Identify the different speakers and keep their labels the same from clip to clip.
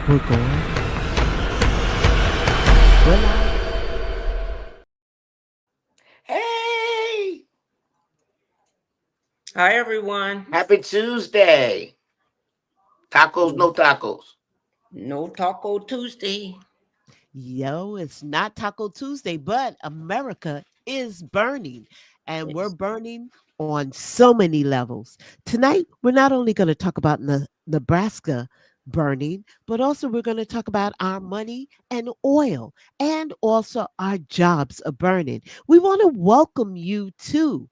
Speaker 1: We're going. We're live.
Speaker 2: Hey,
Speaker 3: Hi, everyone.
Speaker 2: happy Tuesday. Tacos, no tacos.
Speaker 3: No Taco Tuesday.
Speaker 1: Yo, it's not Taco Tuesday, but America is burning. And we're
Speaker 3: Yes.
Speaker 1: burning on so many levels. Tonight, we're not only going to talk about Nebraska burning, but also we're going to talk about our money and oil, and also our jobs are burning. We want to welcome you to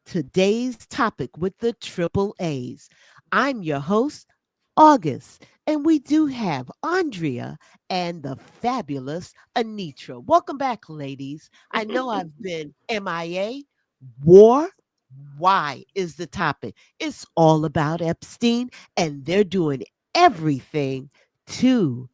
Speaker 1: today's topic with the triple A's. I'm your host, August, and we do have Andrea and the fabulous Anitra. Welcome back, ladies. I know I've been MIA. War. Why is the topic? It's all about Epstein, and they're doing everything to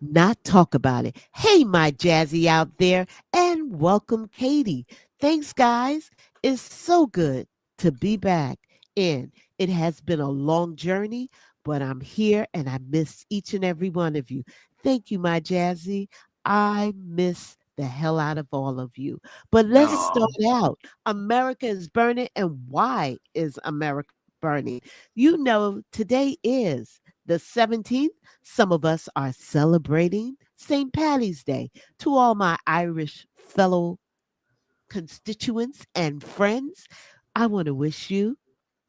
Speaker 1: not talk about it. Hey, my jazzy out there, and welcome, Katie. Thanks, guys. It's so good to be back in. It has been a long journey, but I'm here and I miss each and every one of you. Thank you, my jazzy. I miss the hell out of all of you. But let's start
Speaker 2: No.
Speaker 1: out. America is burning, and why is America burning? You know, today is the 17th. Some of us are celebrating St. Patty's Day. To all my Irish fellow constituents and friends, I want to wish you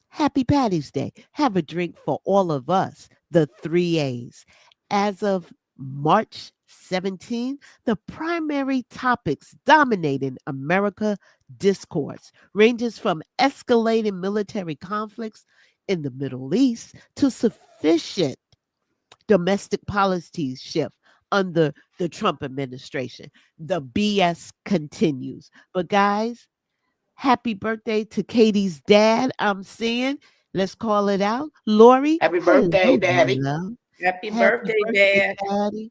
Speaker 1: Happy Patty's Day. Have a drink for all of us, the three A's. As of March 17, the primary topics dominating America discourse ranges from escalating military conflicts in the Middle East to sufficient domestic policy shift under the Trump administration. The BS continues. But guys, happy birthday to Katie's dad. I'm seeing. Let's call it out. Lori,
Speaker 2: Happy birthday,
Speaker 1: hello, my
Speaker 2: Daddy.
Speaker 1: love.
Speaker 3: Happy
Speaker 1: Happy
Speaker 3: birthday,
Speaker 1: birthday,
Speaker 3: Dad.
Speaker 1: Daddy.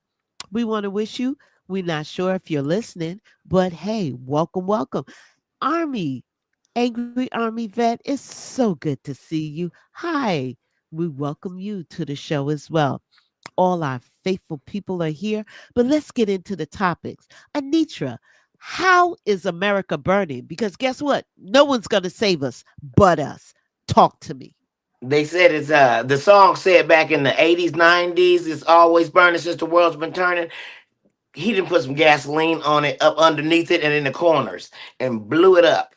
Speaker 1: We want to wish you. We're not sure if you're listening, but hey, welcome, welcome. Army, Angry Army vet, it's so good to see you. Hi. We welcome you to the show as well. All our faithful people are here. But let's get into the topics. Anitra, how is America burning? Because guess what? No one's going to save us but us. Talk to me.
Speaker 2: They said it's the song said back in the 80s, 90s, it's always burning since the world's been turning. He didn't put some gasoline on it up underneath it and in the corners and blew it up.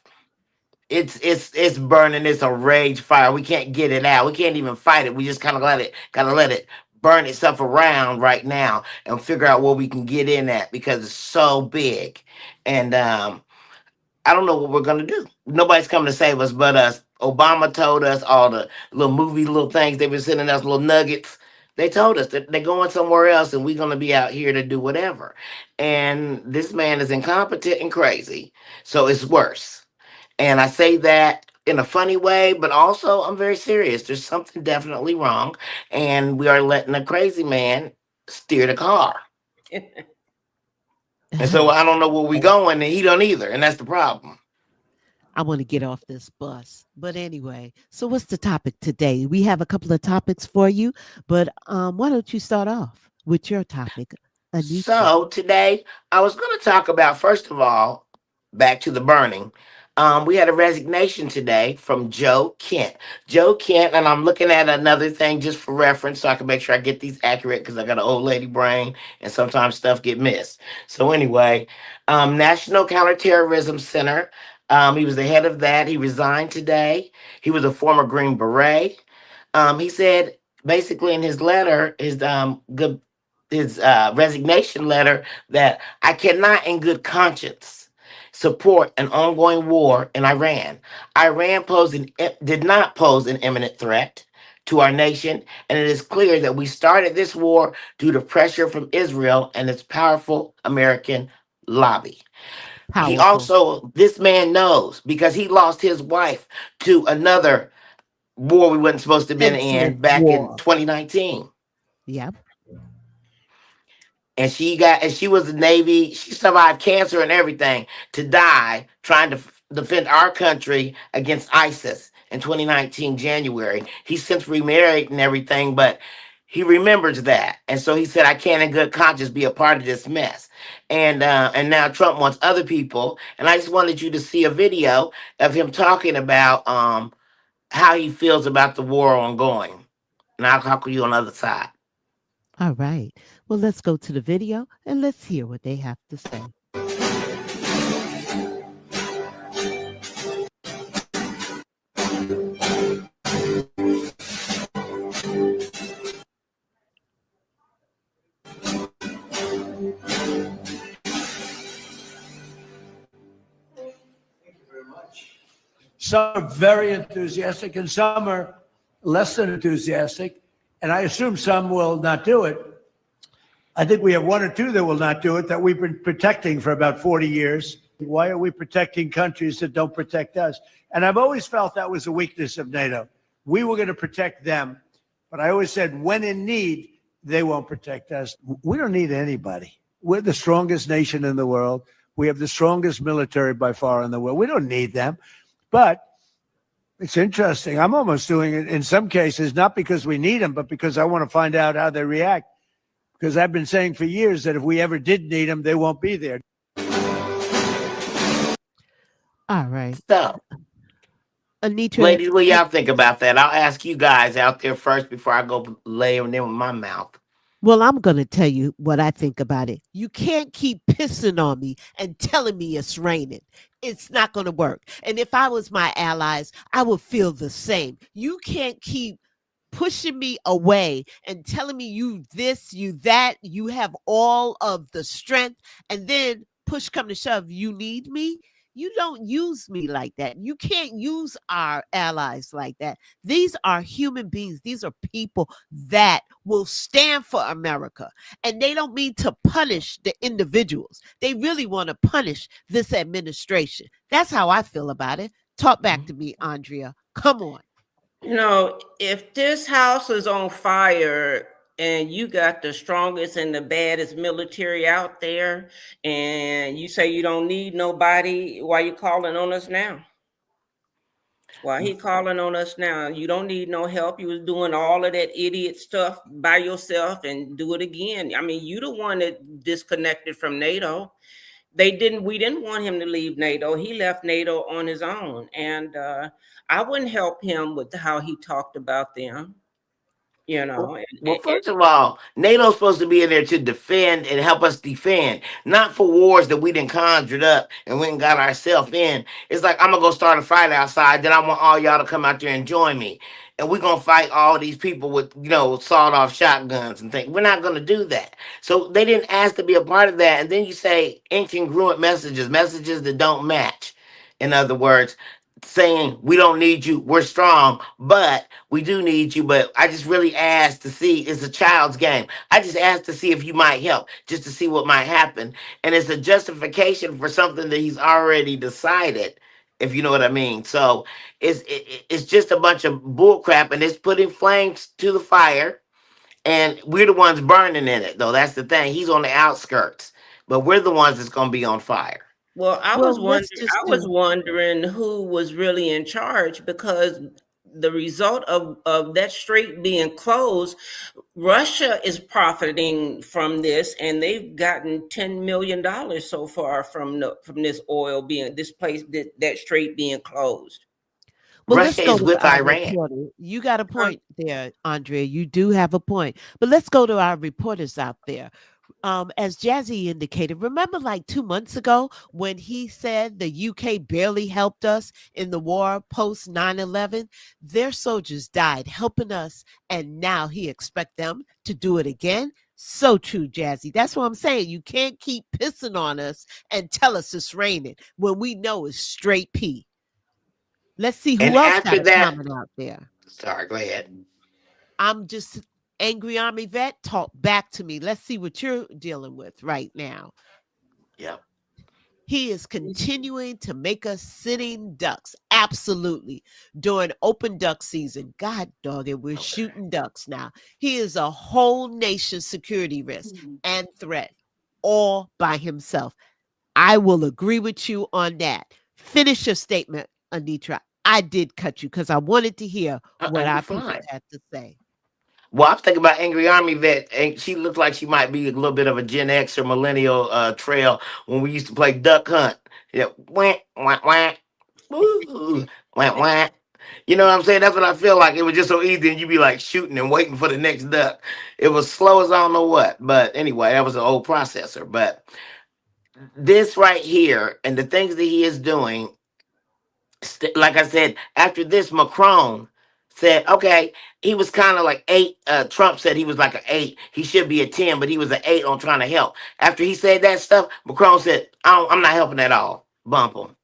Speaker 2: It's burning. It's a rage fire. We can't get it out. We can't even fight it. We just kind of let it burn itself around right now and figure out where we can get in at because it's so big. And I don't know what we're gonna do. Nobody's coming to save us but us. Obama told us all the little things they were sending us, little nuggets. They told us that they're going somewhere else and we're gonna be out here to do whatever. And this man is incompetent and crazy. So it's worse. And I say that in a funny way, but also I'm very serious. There's something definitely wrong. And we are letting a crazy man steer the car. And so I don't know where we going and he don't either. And that's the problem.
Speaker 1: I want to get off this bus. But anyway, so what's the topic today? We have a couple of topics for you, but why don't you start off with your topic, Anitra?
Speaker 2: So today I was going to talk about, first of all, back to the burning. We had a resignation today from Joe Kent. Joe Kent, and I'm looking at another thing just for reference so I can make sure I get these accurate because I got an old lady brain and sometimes stuff get missed. So anyway, National Counterterrorism Center. He was the head of that. He resigned today. He was a former Green Beret. He said basically in his letter, his resignation letter that I cannot, in good conscience, support an ongoing war in Iran. Did not pose an imminent threat to our nation, and it is clear that we started this war due to pressure from Israel and its powerful American lobby. He
Speaker 1: Powerful.
Speaker 2: also, this man knows because he lost his wife to another war we wasn't supposed to have been
Speaker 1: Senseless
Speaker 2: in back in
Speaker 1: war.
Speaker 2: 2019.
Speaker 1: Yep.
Speaker 2: And she was the Navy. She survived cancer and everything to die trying to defend our country against ISIS in 2019 January. He's since remarried and everything, but he remembers that, and so he said, "I can't, in good conscience, be a part of this mess." And now Trump wants other people, and I just wanted you to see a video of him talking about how he feels about the war ongoing. And I'll talk to you on the other side.
Speaker 1: All right. Well, let's go to the video and let's hear what they have to say.
Speaker 4: Some are very enthusiastic and some are less than enthusiastic. And I assume some will not do it. I think we have one or two that will not do it that we've been protecting for about 40 years. Why are we protecting countries that don't protect us? And I've always felt that was a weakness of NATO. We were going to protect them. But I always said, when in need, they won't protect us. We don't need anybody. We're the strongest nation in the world. We have the strongest military by far in the world. We don't need them. But it's interesting. I'm almost doing it in some cases, not because we need them, but because I want to find out how they react. Because I've been saying for years that if we ever did need them, they won't be there.
Speaker 1: All right.
Speaker 2: So,
Speaker 1: Anitra,
Speaker 2: ladies, what y'all think about that? I'll ask you guys out there first before I go layering in with my mouth.
Speaker 1: well, I'm going to tell you what I think about it. You can't keep pissing on me and telling me it's raining. It's not going to work. And if I was my allies, I would feel the same. You can't keep pushing me away and telling me you this, you that, you have all of the strength, and then push come to shove, you need me. You don't use me like that. You can't use our allies like that. These are human beings. These are people that will stand for America. And they don't mean to punish the individuals. They really want to punish this administration. That's how I feel about it. Talk back to me, Andrea. Come on.
Speaker 3: If this house is on fire and you got the strongest and the baddest military out there, and you say you don't need nobody, why you calling on us now? Why he calling on us now? You don't need no help. You was doing all of that idiot stuff by yourself and do it again. I mean, you the one that disconnected from NATO. We didn't want him to leave NATO. He left NATO on his own. And I wouldn't help him with how he talked about them, you
Speaker 2: Well,
Speaker 3: know.
Speaker 2: well, first of all, NATO's supposed to be in there to defend and help us defend, not for wars that we didn't conjured up and went and got ourselves in. It's like I'm gonna go start a fight outside, then I want all y'all to come out there and join me, and we're gonna fight all these people with sawed-off shotguns and things. We're not gonna do that. So they didn't ask to be a part of that, and then you say incongruent messages, messages that don't match. In other words, saying we don't need you, we're strong, but we do need you. But I just really asked to see, it's a child's game. I just asked to see if you might help, just to see what might happen. And it's a justification for something that he's already decided, if you know what I mean. So it's just a bunch of bull crap, and it's putting flames to the fire, and we're the ones burning in it, though. That's the thing. He's on the outskirts, but we're the ones that's going to be on fire.
Speaker 3: Well,
Speaker 1: Well, let's
Speaker 3: I
Speaker 1: just
Speaker 3: was
Speaker 1: do.
Speaker 3: wondering who was really in charge, because the result of that strait being closed, Russia is profiting from this, and they've gotten $10 million so far from this oil being this place that strait being closed.
Speaker 1: Well, let's
Speaker 2: Russia
Speaker 1: go
Speaker 2: is
Speaker 1: to
Speaker 2: with
Speaker 1: our
Speaker 2: Iran.
Speaker 1: reporter. You got a
Speaker 3: Huh?
Speaker 1: point there, Andrea. You do have a point. But let's go to our reporters out there. As Jazzy indicated, remember like 2 months ago when he said the UK barely helped us in the war post 9/11? Their soldiers died helping us, and now he expect them to do it again? So true, Jazzy. That's what I'm saying. You can't keep pissing on us and tell us it's raining when we know it's straight pee. Let's see
Speaker 2: And
Speaker 1: who else got
Speaker 2: after
Speaker 1: a
Speaker 2: that,
Speaker 1: comment out there.
Speaker 2: sorry, go ahead.
Speaker 1: I'm just angry army vet. Talk back to me. Let's see what you're dealing with right now.
Speaker 2: Yep.
Speaker 1: He is continuing to make us sitting ducks. Absolutely. During open duck season. God dog it, we're
Speaker 2: Okay.
Speaker 1: shooting ducks now. He is a whole nation security risk and threat all by himself. I will agree with you on that. Finish your statement, Anitra. I did cut you because I wanted to hear what
Speaker 2: You're
Speaker 1: our people
Speaker 2: fine.
Speaker 1: had to say.
Speaker 2: Well, I'm thinking about Angry Army Vet, and she looks like she might be a little bit of a Gen X or millennial trail when we used to play Duck Hunt. Yeah, wah, wah, wah, woo, wah, wah. You know what I'm saying? That's what I feel like. It was just so easy, and you'd be like shooting and waiting for the next duck. It was slow as I don't know what. But anyway, that was an old processor. But this right here and the things that he is doing, like I said, after this, Macron said, okay, he was kind of like 8. Trump said he was like an 8. He should be a 10, but he was an 8 on trying to help. After he said that stuff, Macron said, I'm not helping at all. Bump him.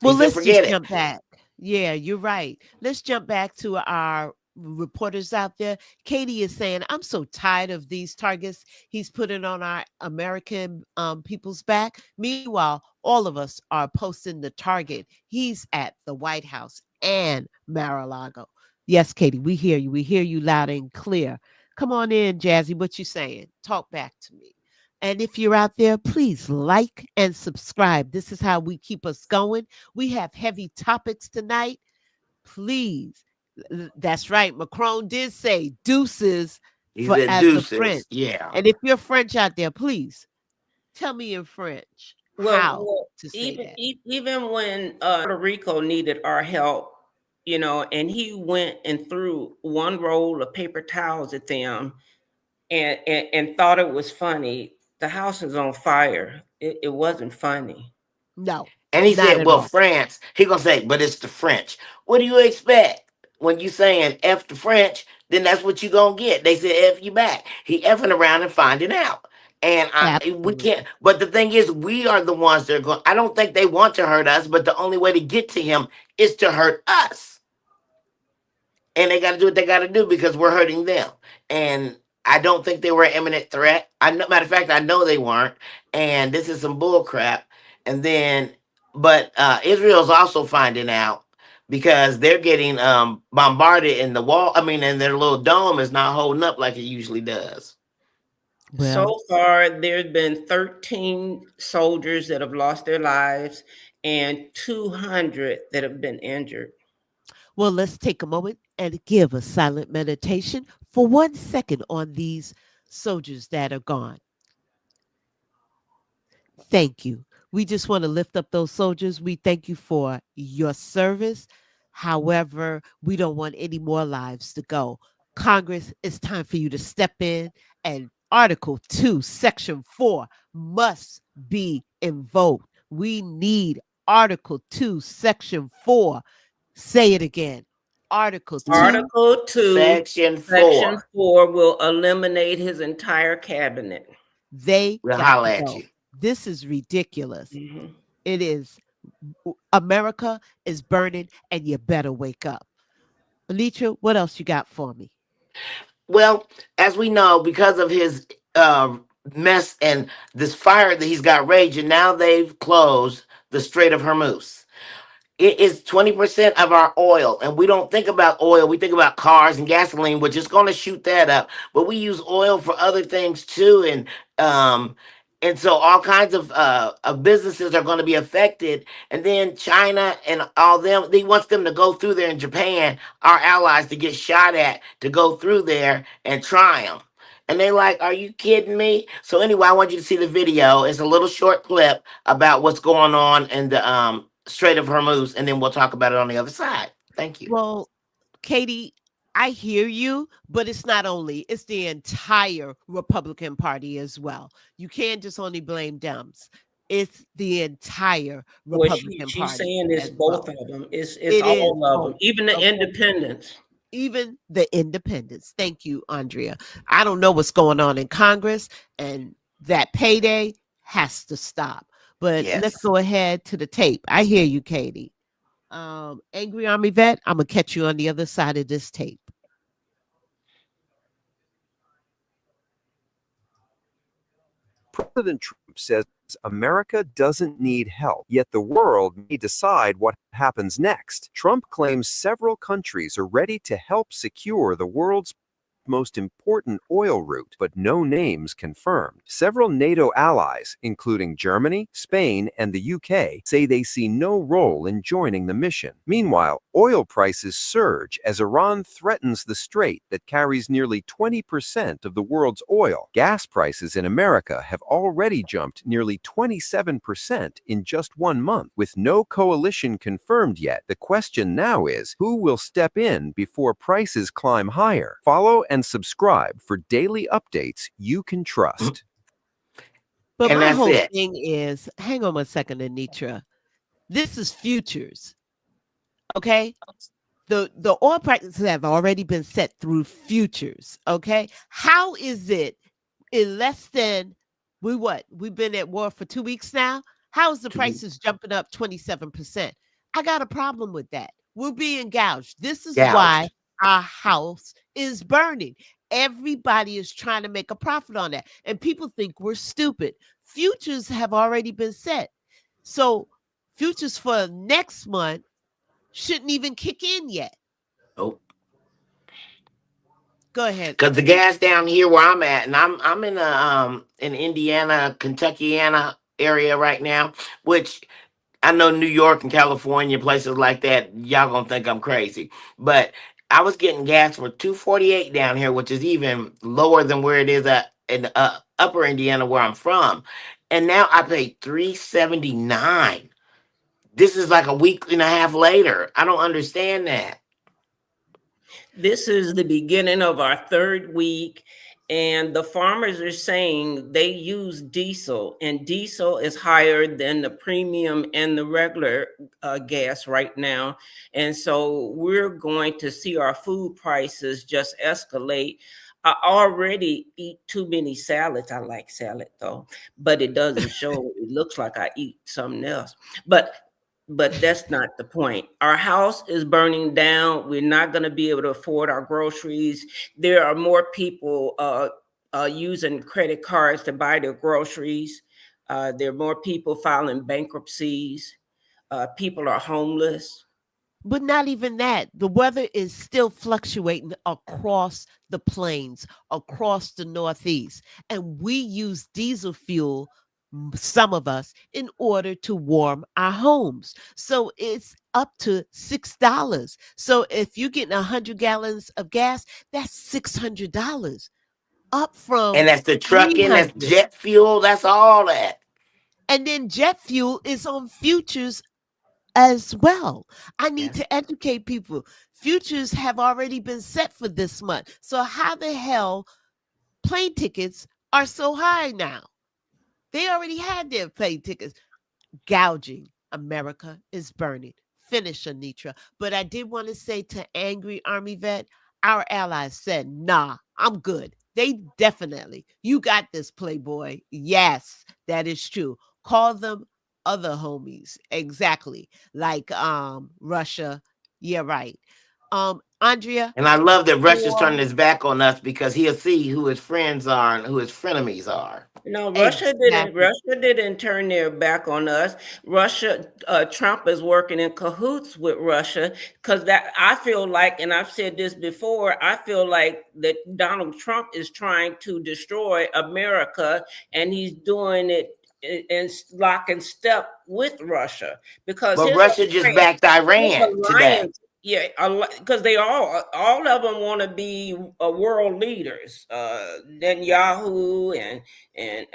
Speaker 2: He
Speaker 1: Well,
Speaker 2: said,
Speaker 1: let's just
Speaker 2: forget it.
Speaker 1: jump back. Yeah, you're right. Let's jump back to our reporters out there. Katie is saying, I'm so tired of these targets he's putting on our American people's back. Meanwhile, all of us are posting the target he's at the White House and Mar-a-Lago. Yes, Katie, we hear you. We hear you loud and clear. Come on in, Jazzy. What you saying? Talk back to me. And if you're out there, please like and subscribe. This is how we keep us going. We have heavy topics tonight. Please. That's right. Macron did say deuces
Speaker 2: He
Speaker 1: for
Speaker 2: said,
Speaker 1: as the
Speaker 2: deuces.
Speaker 1: French.
Speaker 2: Yeah.
Speaker 1: And if you're French out there, please tell me in French how to say
Speaker 3: even
Speaker 1: that.
Speaker 3: even when Puerto Rico needed our help, and he went and threw one roll of paper towels at them, and thought it was funny. The house is on fire. It wasn't funny.
Speaker 1: No,
Speaker 2: And he
Speaker 1: not
Speaker 2: said,
Speaker 1: at
Speaker 2: well,
Speaker 1: all.
Speaker 2: France. He going to say, but it's the French. What do you expect? When you saying F the French, then that's what you going to get. They said F you back. He effing around and finding out. And we can't.
Speaker 1: Absolutely.
Speaker 2: But the thing is, we are the ones that are going. I don't think they want to hurt us, but the only way to get to him is to hurt us. And they got to do what they got to do because we're hurting them. And I don't think they were an imminent threat. Matter of fact, I know they weren't. And this is some bull crap. And then, but Israel's also finding out because they're getting bombarded in the wall. I mean, and their little dome is not holding up like it usually does.
Speaker 1: Well,
Speaker 3: So far, there's been 13 soldiers that have lost their lives and 200 that have been injured.
Speaker 1: well, let's take a moment and give a silent meditation for 1 second on these soldiers that are gone. Thank you. We just want to lift up those soldiers. We thank you for your service. However, we don't want any more lives to go. Congress, it's time for you to step in, and Article 2, Section 4 must be invoked. We need Article 2, Section 4. Say it again. Article 2,
Speaker 3: Article 2,
Speaker 2: Section
Speaker 3: Section
Speaker 2: 4.
Speaker 3: 4 will eliminate his entire cabinet.
Speaker 1: they
Speaker 2: We'll
Speaker 1: got
Speaker 2: holler
Speaker 1: to
Speaker 2: at
Speaker 1: go.
Speaker 2: you.
Speaker 1: This is ridiculous.
Speaker 3: Mhm.
Speaker 1: It is. America is burning, and you better wake up. Anitra, what else you got for me?
Speaker 2: Well, as we know, because of his mess and this fire that he's got raging, now they've closed the Strait of Hormuz. It is 20% of our oil, and we don't think about oil. We think about cars and gasoline, which is going to shoot that up. But we use oil for other things too, and so all kinds of businesses are going to be affected. And then China and all them, he wants them to go through there, in Japan, our allies, to get shot at, to go through there and try them. And they like, are you kidding me? So anyway, I want you to see the video. It's a little short clip about what's going on in the Strait of Hormuz, and then we'll talk about it on the other side. Thank you.
Speaker 1: Well, Katie, I hear you, but it's not only, it's the entire Republican Party as well. You can't just only blame Dems. It's the entire
Speaker 3: Well,
Speaker 1: Republican
Speaker 3: she's
Speaker 1: Party
Speaker 3: saying it's
Speaker 1: as well.
Speaker 3: both of them. It's
Speaker 1: It is
Speaker 3: all of them,
Speaker 1: both.
Speaker 3: even the
Speaker 1: Okay.
Speaker 3: independents.
Speaker 1: Even the independents. Thank you, Andrea. I don't know what's going on in Congress, and that payday has to stop. But let's
Speaker 2: Yes.
Speaker 1: go ahead to the tape. I hear you, Katie. Angry Army Vet, I'm gonna catch you on the other side of this tape.
Speaker 5: President Trump says America doesn't need help, yet the world may decide what happens next. Trump claims several countries are ready to help secure the world's most important oil route, but no names confirmed. Several NATO allies, including Germany, Spain, and the UK, say they see no role in joining the mission. Meanwhile, oil prices surge as Iran threatens the strait that carries nearly 20% of the world's oil. Gas prices in America have already jumped nearly 27% in just 1 month. With no coalition confirmed yet, the question now is, who will step in before prices climb higher? Follow and subscribe for daily updates you can trust.
Speaker 1: But
Speaker 2: And
Speaker 1: my
Speaker 2: that's
Speaker 1: whole
Speaker 2: it.
Speaker 1: thing is, hang on one second, Anitra. This is futures, okay? The oil prices have already been set through futures, okay? How is it in less than we've been at war for 2 weeks now? How is the
Speaker 2: To
Speaker 1: prices jumping up 27%? I got a problem with that. We're being gouged. This is why
Speaker 2: gouged.
Speaker 1: our house is burning. Everybody is trying to make a profit on that. And people think we're stupid. Futures have already been set. So futures for next month shouldn't even kick in yet.
Speaker 2: Oh,
Speaker 1: Go ahead.
Speaker 2: because the gas down here where I'm at, and I'm in Indiana, Kentuckiana area right now, which I know New York and California, places like that, y'all gonna think I'm crazy. But I was getting gas for 2.48 down here, which is even lower than where it is at in upper Indiana where I'm from. And now I pay 3.79. This is like a week and a half later. I don't understand that.
Speaker 3: This is the beginning of our third week, and the farmers are saying they use diesel, and diesel is higher than the premium and the regular gas right now. And so we're going to see our food prices just escalate. I already eat too many salads. I like salad though, but it doesn't show. It looks like I eat something else. But that's not the point. Our house is burning down. We're not going to be able to afford our groceries. There are more people using credit cards to buy their groceries. There are more people filing bankruptcies. People are homeless.
Speaker 1: But not even that. The weather is still fluctuating across the plains, across the Northeast. And we use diesel fuel, some of us, in order to warm our homes. So it's up to $6. So if you're getting 100 gallons of gas, that's $600, up
Speaker 2: And
Speaker 1: from
Speaker 2: that's the trucking, that's
Speaker 1: 300.
Speaker 2: jet fuel, that's all that.
Speaker 1: And then jet fuel is on futures as well. I need
Speaker 2: Yes.
Speaker 1: to educate people. Futures have already been set for this month. So how the hell plane tickets are so high now? They already had their plane tickets. Gouging. America is burning. Finish, Anitra. But I did want to say to Angry Army Vet, our allies said, nah, I'm good. They definitely, you got this, Playboy. Yes, that is true. Call them other homies. Exactly. Like Russia. Yeah, right. Andrea,
Speaker 2: And I love that Russia's
Speaker 1: or
Speaker 2: turning his back on us because he'll see who his friends are and who his frenemies are.
Speaker 3: No, Russia didn't.
Speaker 1: exactly.
Speaker 3: Russia didn't turn their back on us. Trump is working in cahoots with Russia because that I feel like, and I've said this before. I feel like that Donald Trump is trying to destroy America, and he's doing it in lock and step with Russia because
Speaker 2: But Russia just backed
Speaker 3: his
Speaker 2: Iran today.
Speaker 3: alliance, yeah, because they all of them want to be world leaders. Netanyahu and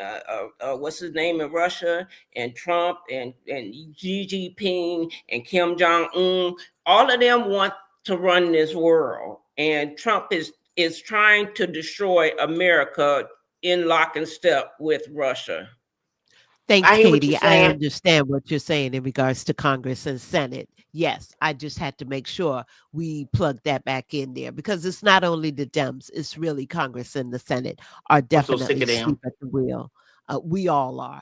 Speaker 3: what's his name in Russia, and Trump and Xi Jinping and Kim Jong Un. All of them want to run this world, and Trump is trying to destroy America in lock and step with Russia.
Speaker 1: Thanks,
Speaker 2: I hear what you're
Speaker 1: Katie. I
Speaker 2: saying.
Speaker 1: understand what you're saying in regards to Congress and Senate. Yes, I just had to make sure we plug that back in there because it's not only the Dems, it's really Congress and the Senate are
Speaker 2: I'm so sick
Speaker 1: definitely
Speaker 2: of them.
Speaker 1: asleep at the wheel. We all are.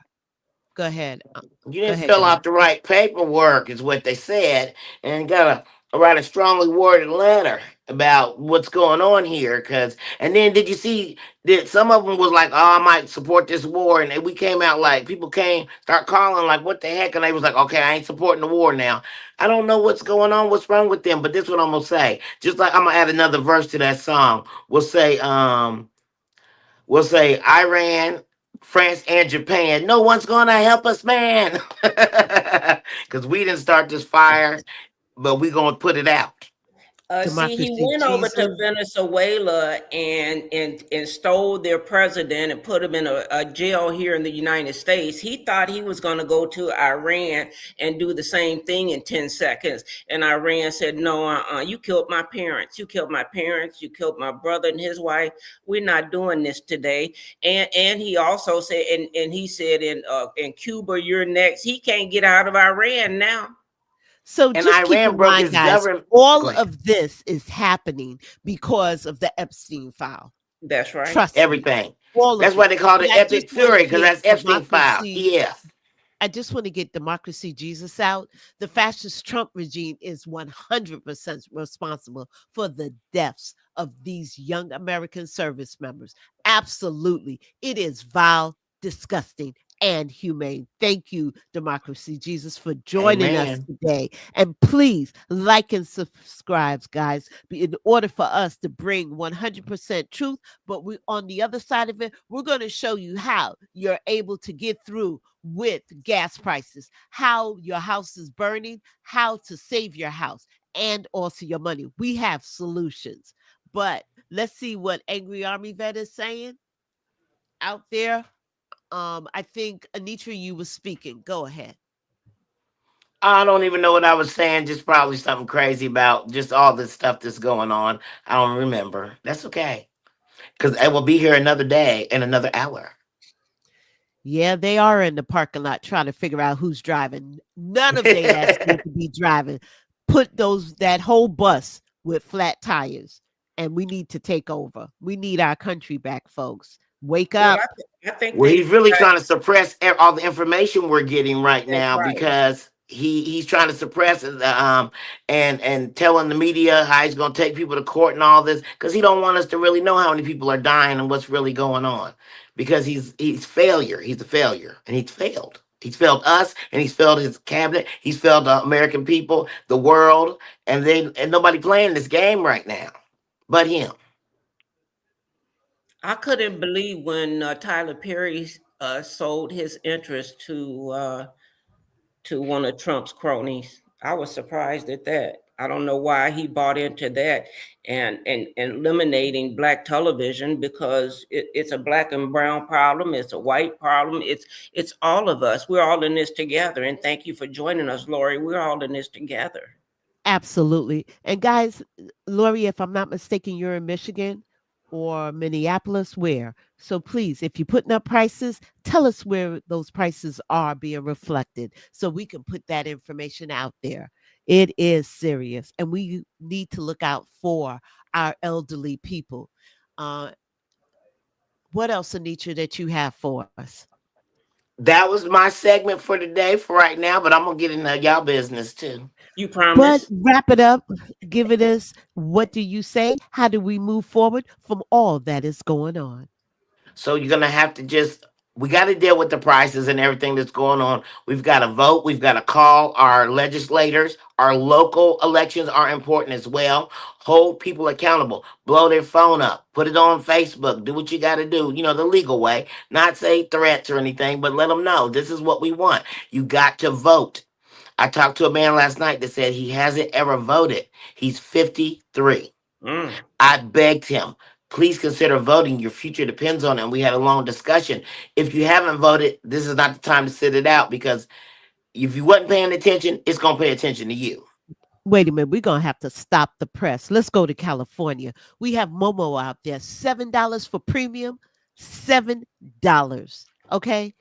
Speaker 1: Go ahead.
Speaker 2: You
Speaker 1: Go
Speaker 2: didn't
Speaker 1: ahead,
Speaker 2: fill
Speaker 1: guys.
Speaker 2: out the right paperwork, is what they said, and got write a strongly worded letter about what's going on here. Cause and then did you see that some of them was like, oh, I might support this war, and then we came out like people came start calling like, what the heck, and they was like, okay, I ain't supporting the war now. I don't know what's going on, what's wrong with them, but this is what I'm gonna say. Just like I'm gonna add another verse to that song. We'll say Iran, France, and Japan. No one's gonna help us, man, because we didn't start this fire, but we gonna put it out.
Speaker 3: See, he
Speaker 1: Democracy
Speaker 3: went over to
Speaker 1: Jesus.
Speaker 3: Venezuela and stole their president and put him in a jail here in the United States. He thought he was going to go to Iran and do the same thing in 10 seconds. And Iran said, no, you killed my parents. You killed my parents. You killed my brother and his wife. We're not doing this today. And he also said, and he said in Cuba, you're next. He can't get out of Iran now.
Speaker 1: So
Speaker 2: And
Speaker 1: just keep
Speaker 2: Iran
Speaker 1: in
Speaker 2: broke
Speaker 1: mind,
Speaker 2: his
Speaker 1: guys,
Speaker 2: government. Go
Speaker 1: all
Speaker 2: ahead.
Speaker 1: of this is happening because of the Epstein file.
Speaker 3: That's right.
Speaker 1: Trust me,
Speaker 2: Everything.
Speaker 1: all
Speaker 2: That's
Speaker 1: of
Speaker 2: why
Speaker 1: it.
Speaker 2: they called
Speaker 1: And
Speaker 2: it
Speaker 1: I just
Speaker 2: Epic
Speaker 1: want to
Speaker 2: Fury, because
Speaker 1: get
Speaker 2: that's Epstein files.
Speaker 1: democracy.
Speaker 2: Yes.
Speaker 1: I just want to get democracy Jesus out. The fascist Trump regime is 100% responsible for the deaths of these young American service members. Absolutely. It is vile, disgusting, and humane. Thank you, Democracy Jesus, for joining us
Speaker 2: Amen.
Speaker 1: today. And please like and subscribe, guys, in order for us to bring 100% truth. But we, on the other side of it, we're going to show you how you're able to get through with gas prices, how your house is burning, how to save your house, and also your money. We have solutions. But let's see what Angry Army Vet is saying out there. I think Anitra, you were speaking. Go ahead.
Speaker 2: I don't even know what I was saying. Just probably something crazy about just all this stuff that's going on. I don't remember. That's okay. Because I will be here another day and another hour.
Speaker 1: Yeah, they are in the parking lot trying to figure out who's driving. None of they ass need to be driving. Put that whole bus with flat tires, and we need to take over. We need our country back, folks. Wake
Speaker 3: Well,
Speaker 1: up.
Speaker 3: I think
Speaker 2: Well,
Speaker 3: they
Speaker 2: he's really
Speaker 3: got
Speaker 2: trying to suppress all the information we're getting right
Speaker 3: that's
Speaker 2: now
Speaker 3: right.
Speaker 2: because he's trying to suppress it, and telling the media how he's going to take people to court and all this because he don't want us to really know how many people are dying and what's really going on because he's failure. He's a failure and he's failed. He's failed us and he's failed his cabinet. He's failed the American people, the world, and nobody playing this game right now but him.
Speaker 3: I couldn't believe when Tyler Perry sold his interest to one of Trump's cronies. I was surprised at that. I don't know why he bought into that and eliminating black television because it's a black and brown problem. It's a white problem. It's all of us. We're all in this together. And thank you for joining us, Lori. We're all in this together.
Speaker 1: Absolutely. And guys, Lori, if I'm not mistaken, you're in Michigan or Minneapolis, where? So please, if you're putting up prices, tell us where those prices are being reflected so we can put that information out there. It is serious, and we need to look out for our elderly people. Uh, what else, Anitra, that you have for us?
Speaker 2: That was my segment for today for right now, but I'm gonna get into y'all business too.
Speaker 3: You
Speaker 1: But
Speaker 3: promise?
Speaker 1: wrap it up, give it us. What do you say? How do we move forward from all that is going on?
Speaker 2: So you're gonna have to just we got to deal with the prices and everything that's going on. We've got to vote. We've got to call our legislators. Our local elections are important as well. Hold people accountable. Blow their phone up. Put it on Facebook. Do what you got to do. You know, the legal way. Not say threats or anything, but let them know this is what we want. You got to vote. I talked to a man last night that said he hasn't ever voted. He's 53.
Speaker 3: Mm.
Speaker 2: I begged him, please consider voting. Your future depends on it. And we had a long discussion. If you haven't voted, this is not the time to sit it out because if you wasn't paying attention, it's going to pay attention to you.
Speaker 1: Wait a minute, we're gonna have to stop the press. Let's go to California. We have Momo out there, $7 for premium, $7. Okay,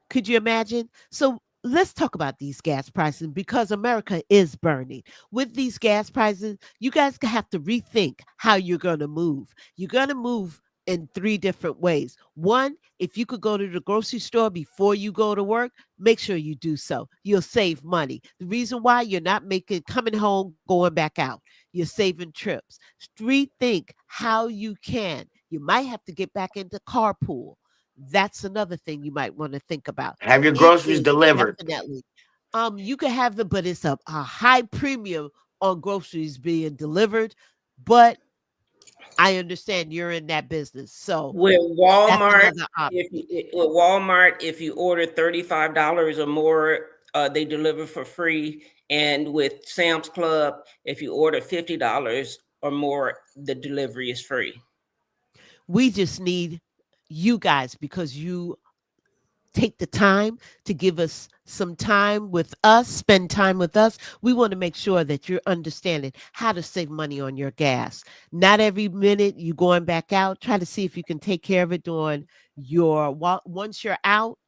Speaker 1: could you imagine? So let's talk about these gas prices because America is burning. With these gas prices, you guys have to rethink how you're gonna move. You're gonna move in three different ways. One, if you could go to the grocery store before you go to work, make sure you do so. You'll save money. The reason why, you're not making coming home, going back out. You're saving trips. Rethink how you can. You might have to get back into carpool. That's another thing you might want to think about.
Speaker 2: Have your
Speaker 1: It
Speaker 2: groceries
Speaker 1: is
Speaker 2: delivered.
Speaker 1: definitely you can have them, but it's a high premium on groceries being delivered. But I understand you're in that business. So
Speaker 3: With
Speaker 1: that's
Speaker 3: Walmart,
Speaker 1: another option.
Speaker 3: with Walmart, if you order $35 or more, they deliver for free. And with Sam's Club, if you order $50 or more, the delivery is free.
Speaker 1: We just need you guys, because you take the time to give us some time with us, spend time with us. We want to make sure that you're understanding how to save money on your gas. Not every minute you going back out. Try to see if you can take care of it during once you're out,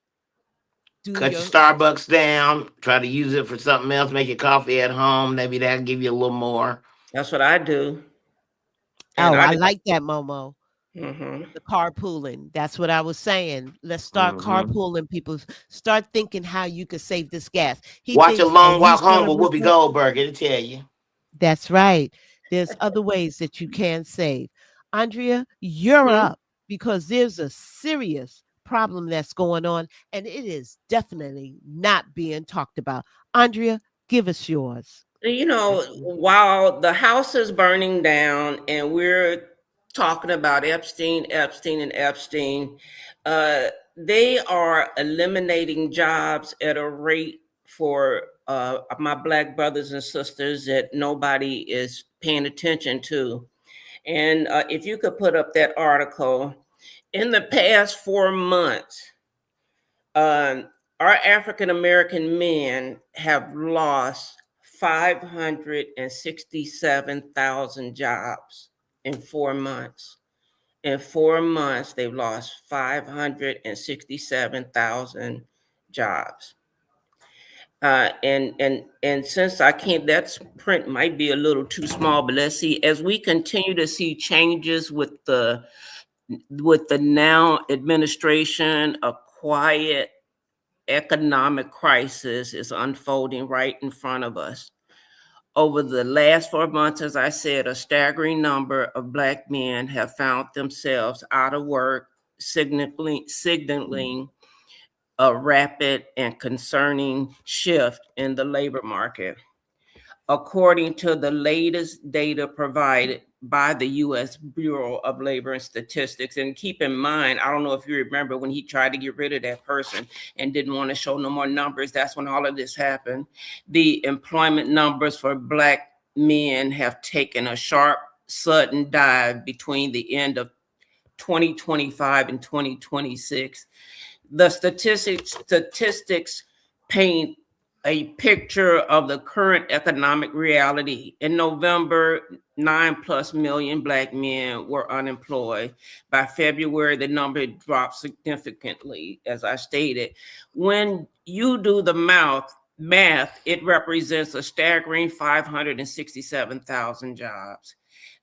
Speaker 1: do
Speaker 2: Cut your
Speaker 1: your
Speaker 2: Starbucks down. Try to use it for something else. Make your coffee at home. Maybe that'll give you a little more.
Speaker 3: That's what I do. And
Speaker 1: oh,
Speaker 3: I
Speaker 1: I
Speaker 3: do.
Speaker 1: like that, Momo.
Speaker 3: Mhm.
Speaker 1: The carpooling. That's what I was saying. Let's start
Speaker 2: Hmm.
Speaker 1: carpooling. People start thinking how you could save this gas. He
Speaker 2: Watch a
Speaker 1: thinks, oh,
Speaker 2: long walk
Speaker 1: he's
Speaker 2: home
Speaker 1: gonna
Speaker 2: with Whoopi
Speaker 1: report.
Speaker 2: Goldberg. It'll tell you.
Speaker 1: That's right. There's other ways that you can save. Andrea, you're
Speaker 3: Mhm.
Speaker 1: up, because there's a serious problem that's going on, and it is definitely not being talked about. Andrea, give us yours.
Speaker 3: You
Speaker 2: Mm,
Speaker 3: know,
Speaker 2: mm, mm.
Speaker 3: while the house is burning down and we're talking about Epstein, Epstein, and Epstein, they are eliminating jobs at a rate for my Black brothers and sisters that nobody is paying attention to. And if you could put up that article, in the past 4 months, um, our African American men have lost 567,000 jobs in 4 months. In 4 months, they've lost 567,000 jobs. And since I can't, that's print might be a little too small, but let's see. As we continue to see changes with the now administration, a quiet economic crisis is unfolding right in front of us. Over the last 4 months, as I said, a staggering number of Black men have found themselves out of work, signaling a rapid and concerning shift in the labor market. According to the latest data provided by the U.S. Bureau of Labor and Statistics. And keep in mind, I don't know if you remember when he tried to get rid of that person and didn't want to show no more numbers. That's when all of this happened. The employment numbers for Black men have taken a sharp, sudden dive between the end of 2025 and 2026. The statistics paint a picture of the current economic reality. In November, 9+ million Black men were unemployed. By February, the number dropped significantly, as I stated. When you do the math, it represents a staggering 567,000 jobs.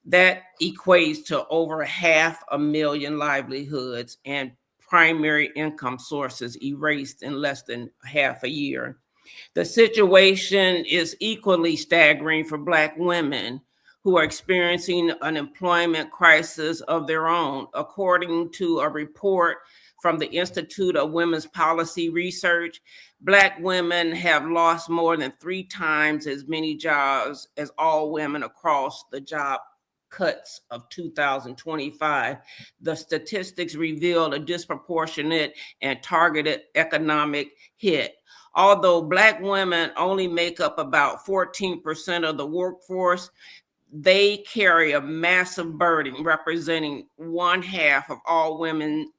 Speaker 3: That equates to over 500,000 livelihoods and primary income sources erased in less than half a year. The situation is equally staggering for Black women who are experiencing an employment crisis of their own. According to a report from the Institute of Women's Policy Research, Black women have lost more than 3 times as many jobs as all women across the job cuts of 2025. The statistics reveal a disproportionate and targeted economic hit. Although Black women only make up about 14% of the workforce, they carry a massive burden, representing 1/2 of all women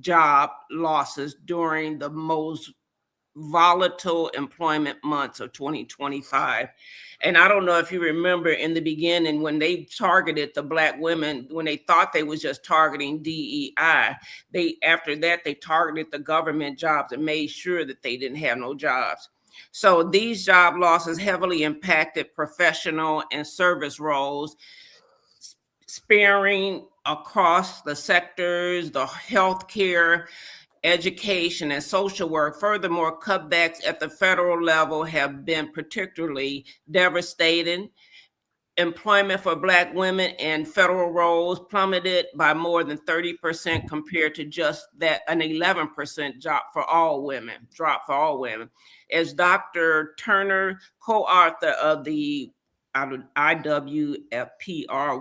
Speaker 3: job losses during the most volatile employment months of 2025. And I don't know if you remember in the beginning when they targeted the Black women, when they thought they was just targeting DEI, after that they targeted the government jobs and made sure that they didn't have no jobs. So these job losses heavily impacted professional and service roles, sparing across the sectors, the healthcare, education, and social work. Furthermore, cutbacks at the federal level have been particularly devastating. Employment for Black women in federal roles plummeted by more than 30% compared to just that an 11% drop for all women. As Dr. Turner, co-author of the IWFPR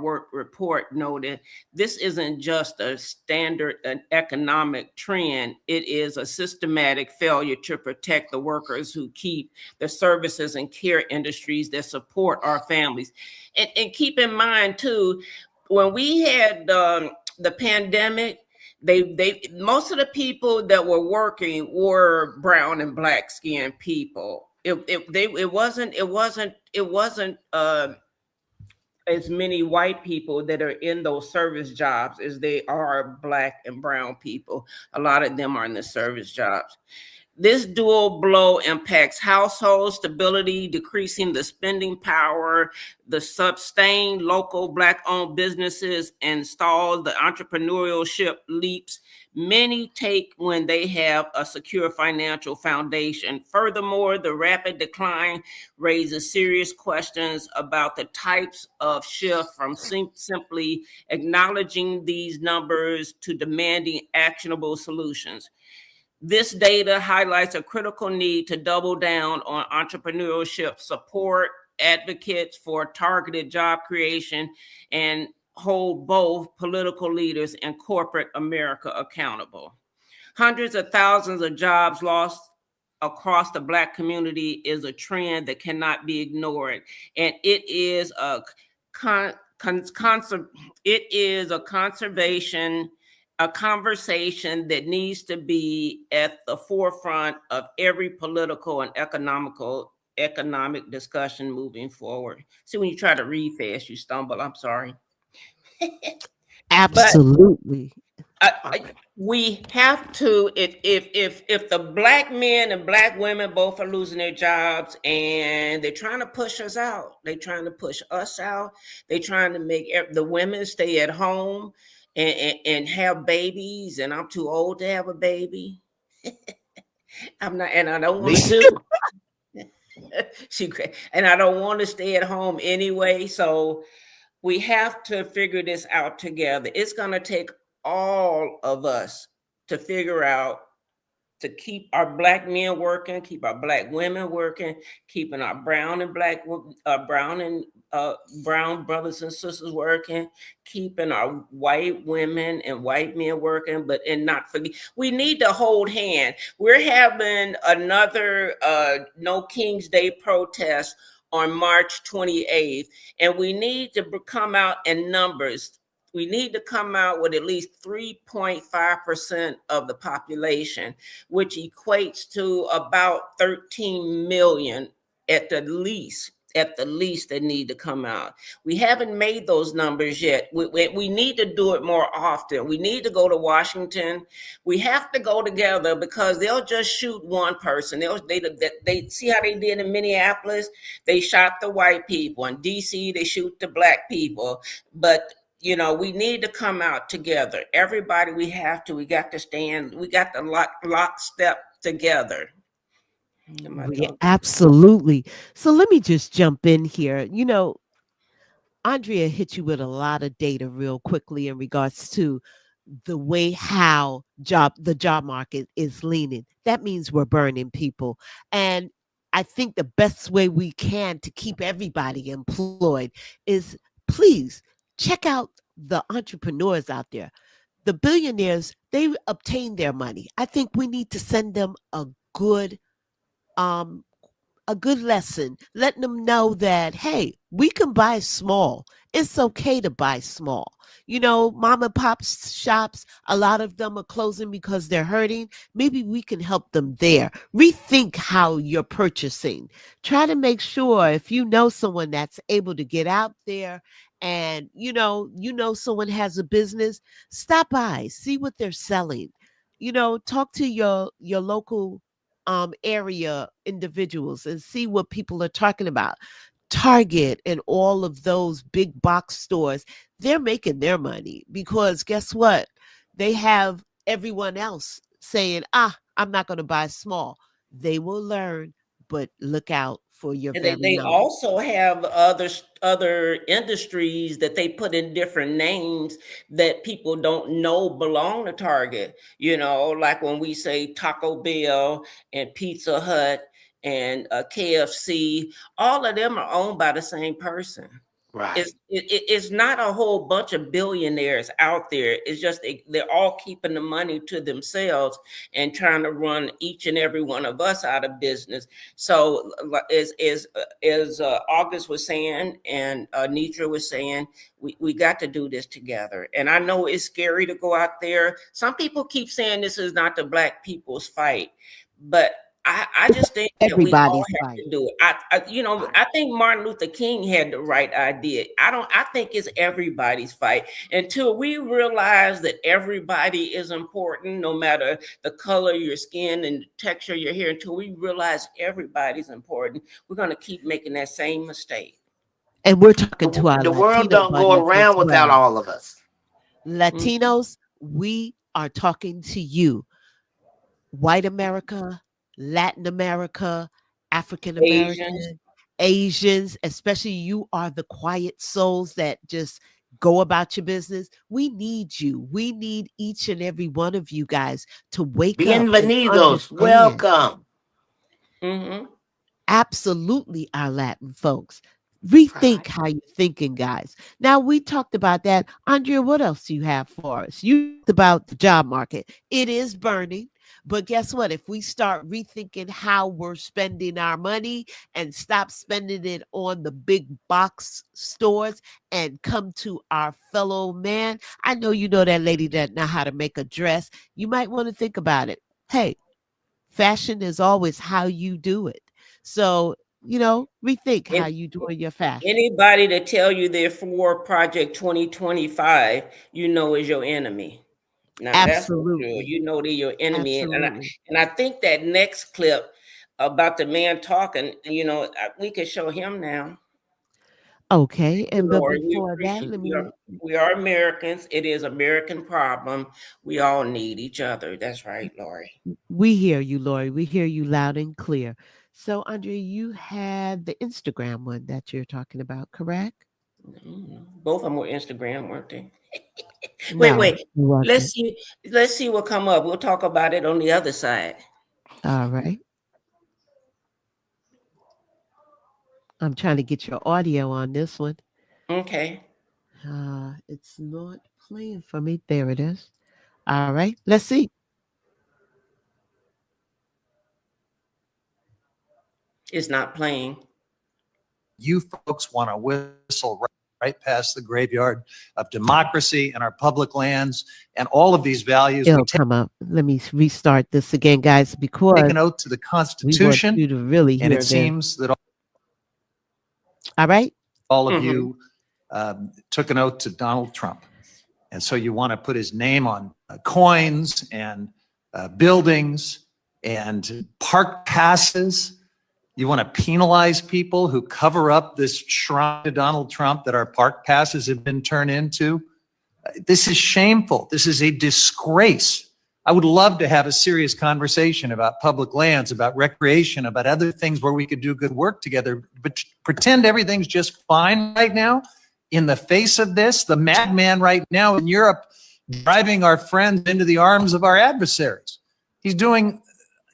Speaker 3: work report, noted, this isn't just a standard an economic trend. It is a systematic failure to protect the workers who keep the services and care industries that support our families. And keep in mind too, when we had the pandemic, they most of the people that were working were brown and black skinned people. It wasn't as many white people that are in those service jobs as they are black and brown people. A lot of them are in the service jobs. This dual blow impacts household stability, decreasing the spending power, the sustained local Black-owned businesses, and stalls the entrepreneurship leaps many take when they have a secure financial foundation. Furthermore, the rapid decline raises serious questions about the types of shift from simply acknowledging these numbers to demanding actionable solutions. This data highlights a critical need to double down on entrepreneurship support, advocates for targeted job creation, and hold both political leaders and corporate America accountable. Hundreds of thousands of jobs lost across the Black community is a trend that cannot be ignored, and it is a conservation, a conversation that needs to be at the forefront of every political and economic discussion moving forward. See, when you try to read fast, you stumble. I'm sorry. But
Speaker 1: Absolutely.
Speaker 3: we have to, if the Black men and Black women both are losing their jobs and they're trying to push us out, they're trying to push us out, they're trying to make the women stay at home and have babies, and I'm too old to have a baby. I'm not, and I don't want
Speaker 2: Me
Speaker 3: to.
Speaker 2: too.
Speaker 3: And I don't want to stay at home anyway. So we have to figure this out together. It's going to take all of us to figure out to keep our Black men working, keep our Black women working, keeping our brown and black, brown brothers and sisters working, keeping our white women and white men working, and not forget, we need to hold hand. We're having another No King's Day protest on March 28th, and we need to come out in numbers. We need to come out with at least 3.5% of the population, which equates to about 13 million at the least. That need to come out. We haven't made those numbers yet. We need to do it more often. We need to go to Washington. We have to go together, because they'll just shoot one person. They see how they did in Minneapolis. They shot the white people. In DC, they shoot the Black people. But we need to come out together. Everybody, we got to stand, we got to lock step together.
Speaker 1: Absolutely. So let me just jump in here. Andrea hit you with a lot of data real quickly in regards to the way how the job market is leaning. That means we're burning people. And I think the best way we can to keep everybody employed is, please check out the entrepreneurs out there. The billionaires, they obtain their money. I think we need to send them good um a good lesson, letting them know that, hey, we can buy small. It's okay to buy small. Mom and pop shops, a lot of them are closing because they're hurting. Maybe we can help them there. Rethink how you're purchasing. Try to make sure, if you know someone that's able to get out there, and someone has a business, stop by, see what they're selling. Talk to your local area individuals and see what people are talking about. Target and all of those big box stores, they're making their money because guess what? They have everyone else saying, I'm not going to buy small. They will learn, but look out for your
Speaker 3: And
Speaker 1: very
Speaker 3: they
Speaker 1: own.
Speaker 3: also have other industries that they put in different names that people don't know belong to Target. Like when we say Taco Bell and Pizza Hut and KFC, all of them are owned by the same person.
Speaker 2: Right.
Speaker 3: It's not a whole bunch of billionaires out there. It's just they're all keeping the money to themselves and trying to run each and every one of us out of business. So as August was saying and Anitra was saying, we got to do this together. And I know it's scary to go out there. Some people keep saying this is not the Black people's fight, but I just think that we all
Speaker 1: Everybody's
Speaker 3: have
Speaker 1: fight.
Speaker 3: to do it. I think Martin Luther King had the right idea. I think it's everybody's fight until we realize that everybody is important, no matter the color of your skin and the texture of your hair. Until we realize everybody's important, we're going to keep making that same mistake.
Speaker 1: And we're talking to our
Speaker 2: The world
Speaker 1: Latino
Speaker 2: don't go
Speaker 1: buddies as
Speaker 2: around without
Speaker 1: well.
Speaker 2: all of us.
Speaker 1: Latinos, we are talking to you. White America, Latin America, African
Speaker 3: Asians.
Speaker 1: American, Asians, especially you are the quiet souls that just go about your business. We need you. We need each and every one of you guys to wake up and
Speaker 2: Bienvenidos.
Speaker 1: understand.
Speaker 2: Welcome.
Speaker 3: Mm-hmm.
Speaker 1: Absolutely, our Latin folks. Rethink
Speaker 2: Right.
Speaker 1: how you're thinking, guys. Now, we talked about that. Andrea, what else do you have for us? You talked about the job market. It is burning. But guess what? If we start rethinking how we're spending our money and stop spending it on the big box stores and come to our fellow man, I know you know that lady that know how to make a dress. You might want to think about it. Hey, fashion is always how you do it. So, rethink how
Speaker 3: And
Speaker 1: you doing your fashion.
Speaker 3: anybody that tell you they're for Project 2025, is your enemy. Now that's for sure.
Speaker 1: Absolutely.
Speaker 3: They're your enemy,
Speaker 1: Absolutely.
Speaker 3: and I think that next clip about the man talking, we can show him now.
Speaker 1: Okay. And but
Speaker 3: Lord, we
Speaker 1: before that,
Speaker 3: appreciate
Speaker 1: let
Speaker 3: we are
Speaker 1: me
Speaker 3: we are Americans. It is American problem. We all need each other. That's right, Lori.
Speaker 1: we hear you, Lori. We hear you loud and clear. So, Andrea, you had the Instagram one that you're talking about, correct?
Speaker 3: Both of them were Instagram, weren't they?
Speaker 1: No,
Speaker 3: Wait.
Speaker 1: it wasn't.
Speaker 3: Let's see. Let's see what come up. We'll talk about it on the other side.
Speaker 1: All right. I'm trying to get your audio on this one.
Speaker 3: Okay.
Speaker 1: It's not playing for me. There it is. All right. Let's see.
Speaker 3: It's not playing.
Speaker 4: You folks want to whistle right past the graveyard of democracy and our public lands and all of these values.
Speaker 1: It'll come up. Let me restart this again, guys, because
Speaker 4: Take an oath to the
Speaker 1: we want
Speaker 4: Constitution,
Speaker 1: you to really
Speaker 4: and
Speaker 1: hear
Speaker 4: it
Speaker 1: this.
Speaker 4: seems that
Speaker 1: All right.
Speaker 4: all of you took an oath to Donald Trump. And so you want to put his name on coins and buildings and park passes. You want to penalize people who cover up this shrine to Donald Trump that our park passes have been turned into. This is shameful. This is a disgrace. I would love to have a serious conversation about public lands, about recreation, about other things where we could do good work together, but pretend everything's just fine right now in the face of this. The madman right now in Europe driving our friends into the arms of our adversaries. He's doing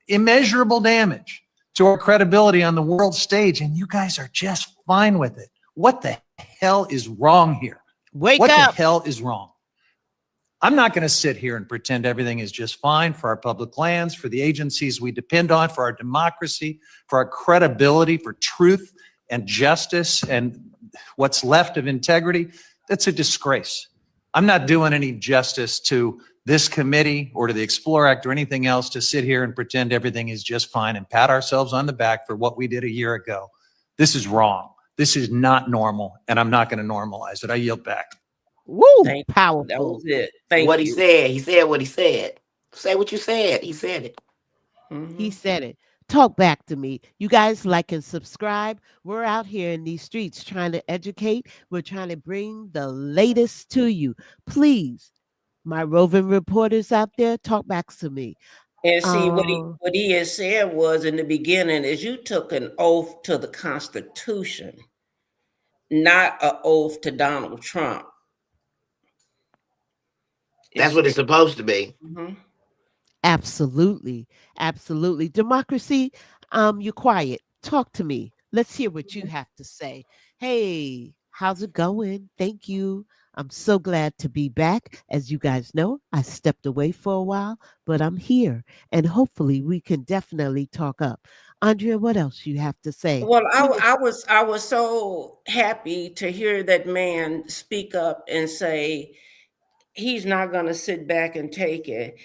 Speaker 4: immeasurable damage to our credibility on the world stage, and you guys are just fine with it. What the hell is wrong here?
Speaker 1: Wake
Speaker 4: What the
Speaker 1: up.
Speaker 4: hell is wrong? I'm not going to sit here and pretend everything is just fine for our public lands, for the agencies we depend on, for our democracy, for our credibility, for truth and justice and what's left of integrity. That's a disgrace. I'm not doing any justice to this committee or to the Explore Act or anything else to sit here and pretend everything is just fine and pat ourselves on the back for what we did a year ago. This is wrong. This is not normal, and I'm not going to normalize it. I yield back.
Speaker 1: Woo.
Speaker 3: Thank you. That
Speaker 1: Powerful.
Speaker 3: was it. Thank
Speaker 2: What
Speaker 3: you.
Speaker 2: he said what he said. Say what you said. He said it.
Speaker 1: He said it. Talk back to me. You guys like and subscribe. We're out here in these streets trying to educate. We're trying to bring the latest to you. Please, my roving reporters out there, talk back to me.
Speaker 3: And see
Speaker 1: Um,
Speaker 3: what he had said was in the beginning is you took an oath to the Constitution, not an oath to Donald Trump.
Speaker 2: That's what it's supposed to be.
Speaker 3: Mhm.
Speaker 1: Absolutely. Absolutely. Democracy, you're quiet. Talk to me. Let's hear what you have to say. Hey, how's it going? Thank you. I'm so glad to be back. As you guys know, I stepped away for a while, but I'm here and hopefully we can definitely talk up. Andrea, what else you have to say?
Speaker 3: Well,
Speaker 1: Give us
Speaker 3: I was so happy to hear that man speak up and say he's not going to sit back and take it.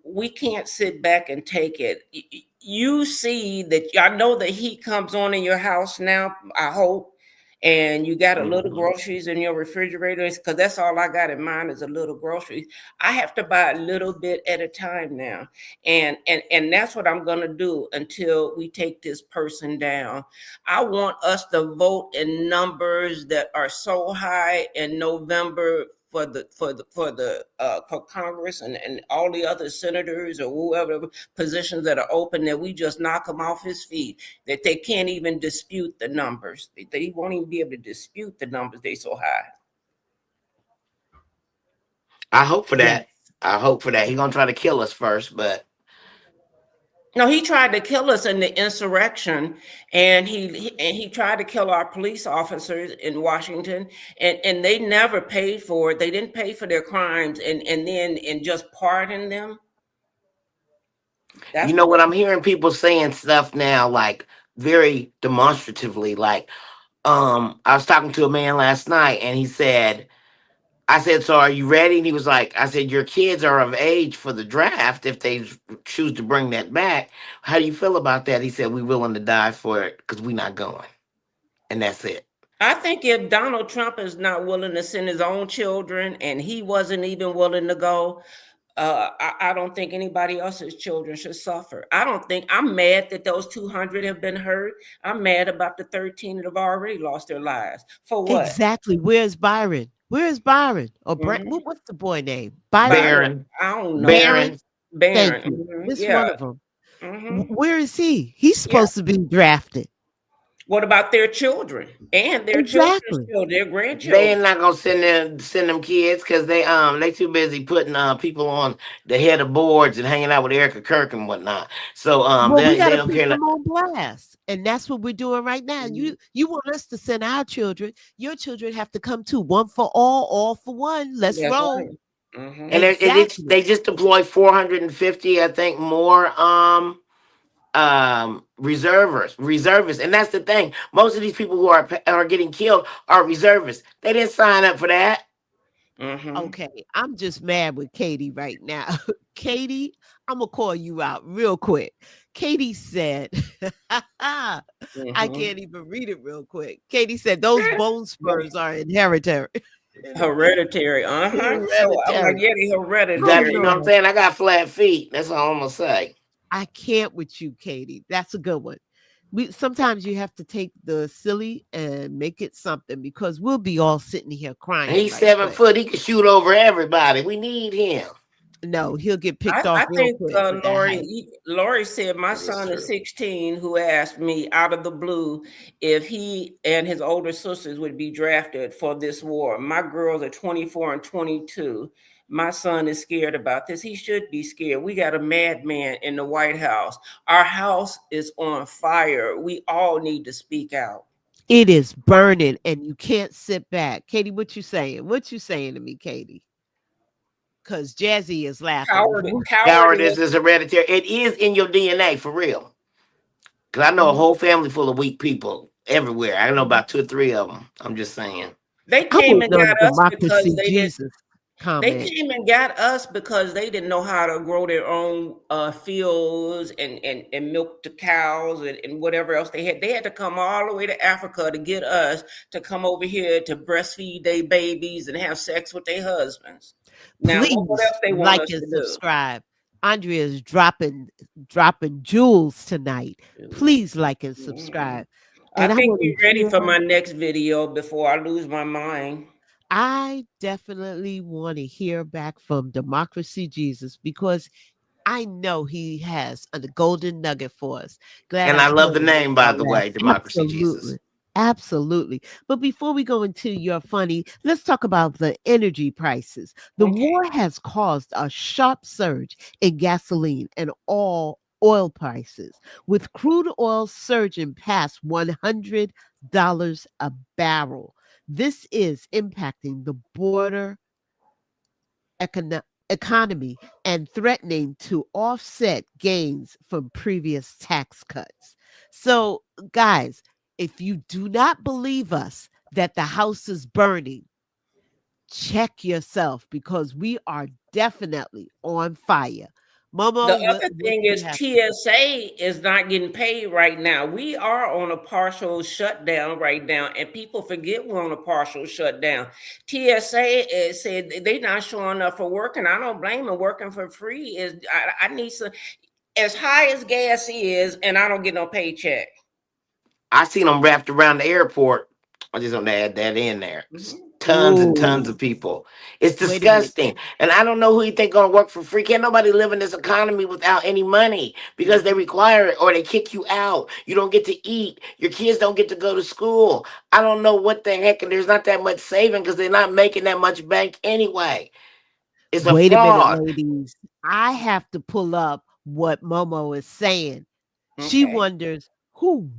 Speaker 3: We can't sit back and take it. You see that, I know the heat comes on in your house now, I hope, and you got a little
Speaker 2: Mhm.
Speaker 3: groceries in your refrigerator, because that's all I got in mine is a little groceries. I have to buy a little bit at a time now. And that's what I'm going to do until we take this person down. I want us to vote in numbers that are so high in November for Congress and all the other senators or whoever positions that are open, that we just knock him off his feet, that they can't even dispute the numbers. They won't even be able to dispute the numbers. They so high.
Speaker 2: I hope for
Speaker 1: yes.
Speaker 2: that. I hope for that. He's gonna try to kill us first, but
Speaker 3: No, he tried to kill us in the insurrection, and he tried to kill our police officers in Washington, and they never paid for it. They didn't pay for their crimes, and just pardon them.
Speaker 2: you
Speaker 3: That's
Speaker 2: know
Speaker 3: what
Speaker 2: what,
Speaker 3: they.
Speaker 2: I'm hearing people saying stuff now, like very demonstratively. Like, I was talking to a man last night, and he said, I said, so are you ready? And he was like, I said, your kids are of age for the draft if they choose to bring that back. How do you feel about that? He said, we willing to die for it because we not going. And that's it.
Speaker 3: I think if Donald Trump is not willing to send his own children, and he wasn't even willing to go, I don't think anybody else's children should suffer. I don't think, I'm mad that those 200 have been hurt. I'm mad about the 13 that have already lost their lives. For what?
Speaker 1: Exactly. Where's Byron? Where's Byron? Or Brent?
Speaker 3: Mhm.
Speaker 1: What's the boy name? Byron?
Speaker 3: Byron,
Speaker 2: Baron,
Speaker 3: I don't know.
Speaker 1: Barron?
Speaker 2: Baron,
Speaker 1: Thank
Speaker 3: Barron,
Speaker 1: you. It's
Speaker 3: yeah.
Speaker 1: one of them.
Speaker 3: Hmm.
Speaker 1: Where is he? He's
Speaker 3: Yeah.
Speaker 1: supposed to be drafted.
Speaker 3: What about their children and their children's
Speaker 1: Exactly.
Speaker 3: children, their
Speaker 2: they
Speaker 3: grandchildren?
Speaker 2: ain't not gonna send them kids because they too busy putting people on the head of boards and hanging out with Erica Kirk and whatnot. So
Speaker 1: Well, we got
Speaker 2: they
Speaker 1: to
Speaker 2: don't
Speaker 1: put
Speaker 2: care.
Speaker 1: them on blast, and that's what we're doing right now. You want us to send our children? Your children have to come too. One for all for one. Let's
Speaker 3: That's
Speaker 1: roll.
Speaker 3: right. Hmm.
Speaker 2: And
Speaker 1: Exactly.
Speaker 2: they just deployed 450, I think, more reservists, and that's the thing. Most of these people who are getting killed are reservists. They didn't sign up for that.
Speaker 3: Hmm.
Speaker 1: Okay, I'm just mad with Katie right now. Katie, I'm gonna call you out real quick. Katie said, I
Speaker 3: Hmm.
Speaker 1: can't even read it real quick. Katie said those bone spurs are inherited.
Speaker 3: Hereditary. So I'm like,
Speaker 1: Hereditary.
Speaker 3: yeah, they
Speaker 1: Oh
Speaker 2: You
Speaker 3: hereditary.
Speaker 2: know what I'm
Speaker 1: no,
Speaker 2: saying? I got flat feet. That's all I'm gonna say.
Speaker 1: I can't with you, Katie. That's a good one. We sometimes you have to take the silly and make it something because we'll be all sitting here crying
Speaker 2: He's
Speaker 1: right
Speaker 2: 7
Speaker 1: quick.
Speaker 2: foot. He can shoot over everybody. We need him.
Speaker 1: No, he'll get picked
Speaker 3: I
Speaker 1: off real
Speaker 3: think
Speaker 1: quick with that height.
Speaker 3: Lori said my
Speaker 2: That is
Speaker 3: son is
Speaker 2: true.
Speaker 3: 16, who asked me out of the blue if he and his older sisters would be drafted for this war. My girls are 24 and 22. My son is scared about this. He should be scared. We got a madman in the White House. Our house is on fire. We all need to speak out.
Speaker 1: It is burning and you can't sit back. Katie, what you saying? What you saying to me, Katie? Because Jazzy is laughing.
Speaker 2: Cowardice
Speaker 3: Cowardice.
Speaker 2: is hereditary. It is in your DNA for real. Because I know a
Speaker 1: Mhm.
Speaker 2: whole family full of weak people everywhere. I know about 2 or 3 of them. I'm just saying.
Speaker 3: They
Speaker 1: I'm
Speaker 3: came and
Speaker 1: waiting on
Speaker 3: got
Speaker 1: the
Speaker 3: us because
Speaker 1: democracy
Speaker 3: they did.
Speaker 1: Jesus
Speaker 3: They
Speaker 1: comment.
Speaker 3: came and got us because they didn't know how to grow their own fields and milk the cows and whatever else they had. They had to come all the way to Africa to get us to come over here to breastfeed their babies and have sex with their husbands. Now, what
Speaker 1: Please
Speaker 3: else they want
Speaker 1: like
Speaker 3: us
Speaker 1: and
Speaker 3: to do?
Speaker 1: subscribe. Andrea is dropping jewels tonight. Please like and
Speaker 3: Mhm.
Speaker 1: subscribe.
Speaker 3: I
Speaker 1: And I
Speaker 3: think
Speaker 1: want to
Speaker 3: we're ready
Speaker 1: hear
Speaker 3: for my next video before I lose my mind.
Speaker 1: I definitely want to hear back from Democracy Jesus because I know he has a golden nugget for us. Glad
Speaker 2: And
Speaker 1: I
Speaker 2: I love
Speaker 1: told
Speaker 2: the
Speaker 1: him
Speaker 2: name, by
Speaker 1: our
Speaker 2: the
Speaker 1: last.
Speaker 2: way, Democracy Jesus.
Speaker 1: Absolutely. Absolutely. But before we go into your funny, let's talk about the energy prices. The
Speaker 3: Okay.
Speaker 1: war has caused a sharp surge in gasoline and all oil prices, with crude oil surging past $100 a barrel. This is impacting the border economy and threatening to offset gains from previous tax cuts. So, guys, if you do not believe us that the house is burning, check yourself because we are definitely on fire.
Speaker 3: The
Speaker 1: Momo,
Speaker 3: other
Speaker 1: what
Speaker 3: thing
Speaker 1: do you
Speaker 3: is
Speaker 1: have?
Speaker 3: TSA is not getting paid right now. We are on a partial shutdown right now, and people forget we're on a partial shutdown. TSA said they're not showing up for work, and I don't blame them. Working for free is I need some as high as gas is, and I don't get no paycheck.
Speaker 2: I seen them wrapped around the airport. I just want to add that in there.
Speaker 3: Mhm.
Speaker 2: Tons and tons
Speaker 1: Oh,
Speaker 2: of people. It's
Speaker 1: wait a minute.
Speaker 2: disgusting. And I don't know who you think gonna work for free. Can't nobody live in this economy without any money because they require it or they kick you out. You don't get to eat. Your kids don't get to go to school. I don't know what the heck. And there's not that much saving because they're not making that much bank anyway. It's a
Speaker 1: Wait a minute,
Speaker 2: fraud.
Speaker 1: ladies. I have to pull up what Momo is saying. She
Speaker 3: Okay.
Speaker 1: wonders who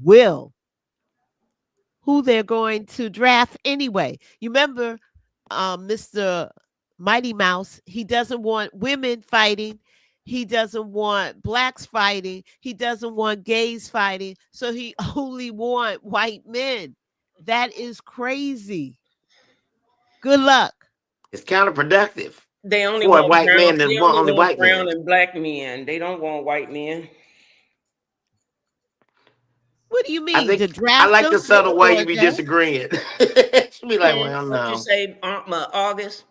Speaker 1: they're going to draft anyway. You remember Mr. Mighty Mouse, he doesn't want women fighting. He doesn't want blacks fighting. He doesn't want gays fighting. So he only want white men. That is crazy. Good luck.
Speaker 2: It's counterproductive
Speaker 3: They only
Speaker 2: for a
Speaker 3: want
Speaker 2: white
Speaker 3: brown.
Speaker 2: man that
Speaker 3: They
Speaker 2: want
Speaker 3: only
Speaker 2: only
Speaker 3: want
Speaker 2: white men.
Speaker 3: brown and black men. They don't want white men.
Speaker 1: What do you
Speaker 2: I
Speaker 1: mean? To
Speaker 2: think I
Speaker 1: draft
Speaker 2: like
Speaker 1: them
Speaker 2: the subtle way
Speaker 1: or
Speaker 2: you be
Speaker 1: that?
Speaker 2: disagreeing. She'll be like, well,
Speaker 3: What you
Speaker 2: no.
Speaker 3: say, August?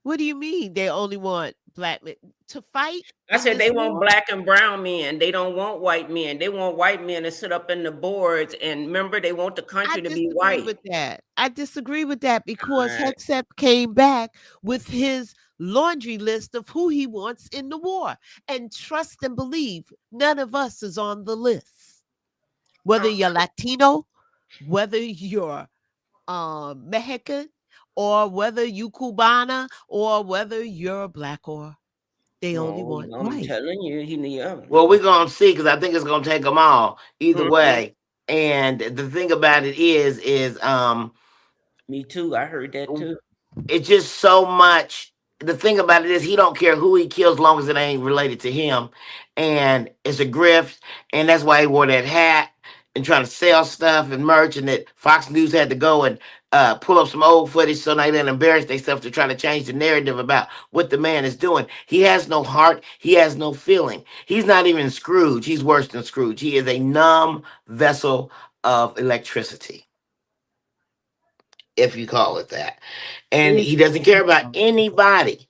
Speaker 1: What do you mean they only want black men to fight
Speaker 3: I
Speaker 1: in
Speaker 3: said
Speaker 1: this
Speaker 3: they want
Speaker 1: war?
Speaker 3: black and brown men. They don't want white men. They want white men to sit up in the boards. And remember, they want the
Speaker 1: I
Speaker 3: country to be
Speaker 1: disagree
Speaker 3: white.
Speaker 1: with that. I disagree with that
Speaker 3: All
Speaker 1: because
Speaker 3: right.
Speaker 1: Hegseth came back with his laundry list of who he wants in the war. And trust and believe, none of us is on the list. Whether you're Latino, whether you're Mexican, or whether you Cubana, or whether you're black or they only
Speaker 3: No,
Speaker 1: want
Speaker 3: I'm
Speaker 1: white.
Speaker 3: telling you, he need.
Speaker 2: Well, we're gonna see because I think it's gonna take them all either
Speaker 3: Mhm.
Speaker 2: way. And the thing about it is
Speaker 3: Me too. I heard that too.
Speaker 2: it's just so much. The thing about it is he don't care who he kills, long as it ain't related to him, and it's a grift, and that's why he wore that hat and trying to sell stuff and merch, and that Fox News had to go and pull up some old footage so they didn't embarrass themselves to try to change the narrative about what the man is doing. He has no heart. He has no feeling. He's not even Scrooge. He's worse than Scrooge. He is a numb vessel of electricity, if you call it that. And he doesn't care about anybody.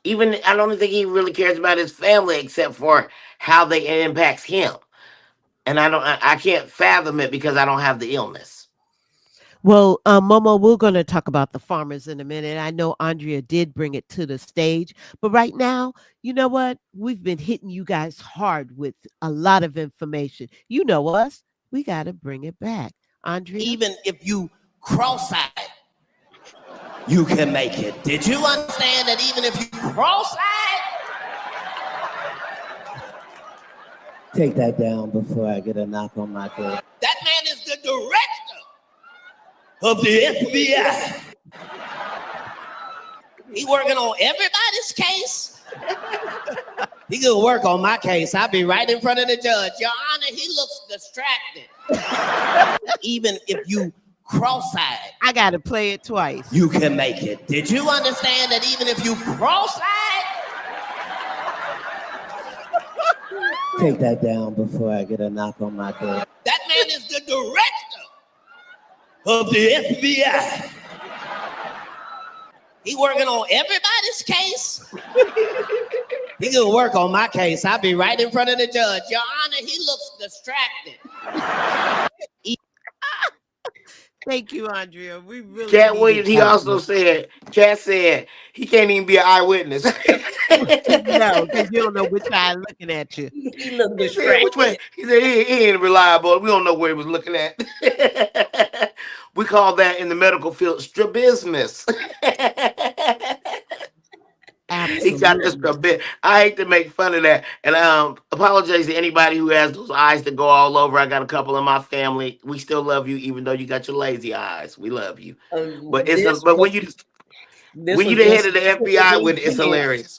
Speaker 2: Even I don't think he really cares about his family except for how they it impacts him. And I can't fathom it because I don't have the illness.
Speaker 1: Well, Momo, we're going to talk about the farmers in a minute. I know Andrea did bring it to the stage, but right now, you know what? We've been hitting you guys hard with a lot of information. You know us. We got to bring it back. Andrea?
Speaker 6: Even if you cross-eyed, you can make it. Did you understand that even if you cross-eyed? Take that down before I get a knock on my door. That man is the director of the FBI. He working on everybody's case. He could work on my case. I'll be right in front of the judge. Your Honor, he looks distracted. Even if you cross-eyed,
Speaker 1: I got to play it twice.
Speaker 6: you can make it. Did you understand that even if you cross-eyed? Take that down before I get a knock on my door. That man is the director of the FBI. He working on everybody's case. He gonna work on my case. I'll be right in front of the judge. Your Honor, he looks distracted.
Speaker 1: Thank you, Andrea. We really
Speaker 2: Cat
Speaker 1: needed
Speaker 2: Williams, he
Speaker 1: that
Speaker 2: also
Speaker 1: one.
Speaker 2: said, Cat said he can't even be an eyewitness.
Speaker 1: No, because you don't know which eye looking at you.
Speaker 3: He looked
Speaker 2: He said, which way?
Speaker 3: distracted.
Speaker 2: He said, he ain't reliable. We don't know where he was looking at. We call that in the medical field strabismus. He got this
Speaker 1: Absolutely.
Speaker 2: a bit. I hate to make fun of that. And apologize to anybody who has those eyes that go all over. I got a couple in my family. We still love you, even though you got your lazy eyes. We love you. But
Speaker 3: This
Speaker 2: but
Speaker 3: was
Speaker 2: when you the head of the FBI
Speaker 3: specifically
Speaker 2: with it,
Speaker 3: for
Speaker 2: it's
Speaker 3: him.
Speaker 2: hilarious.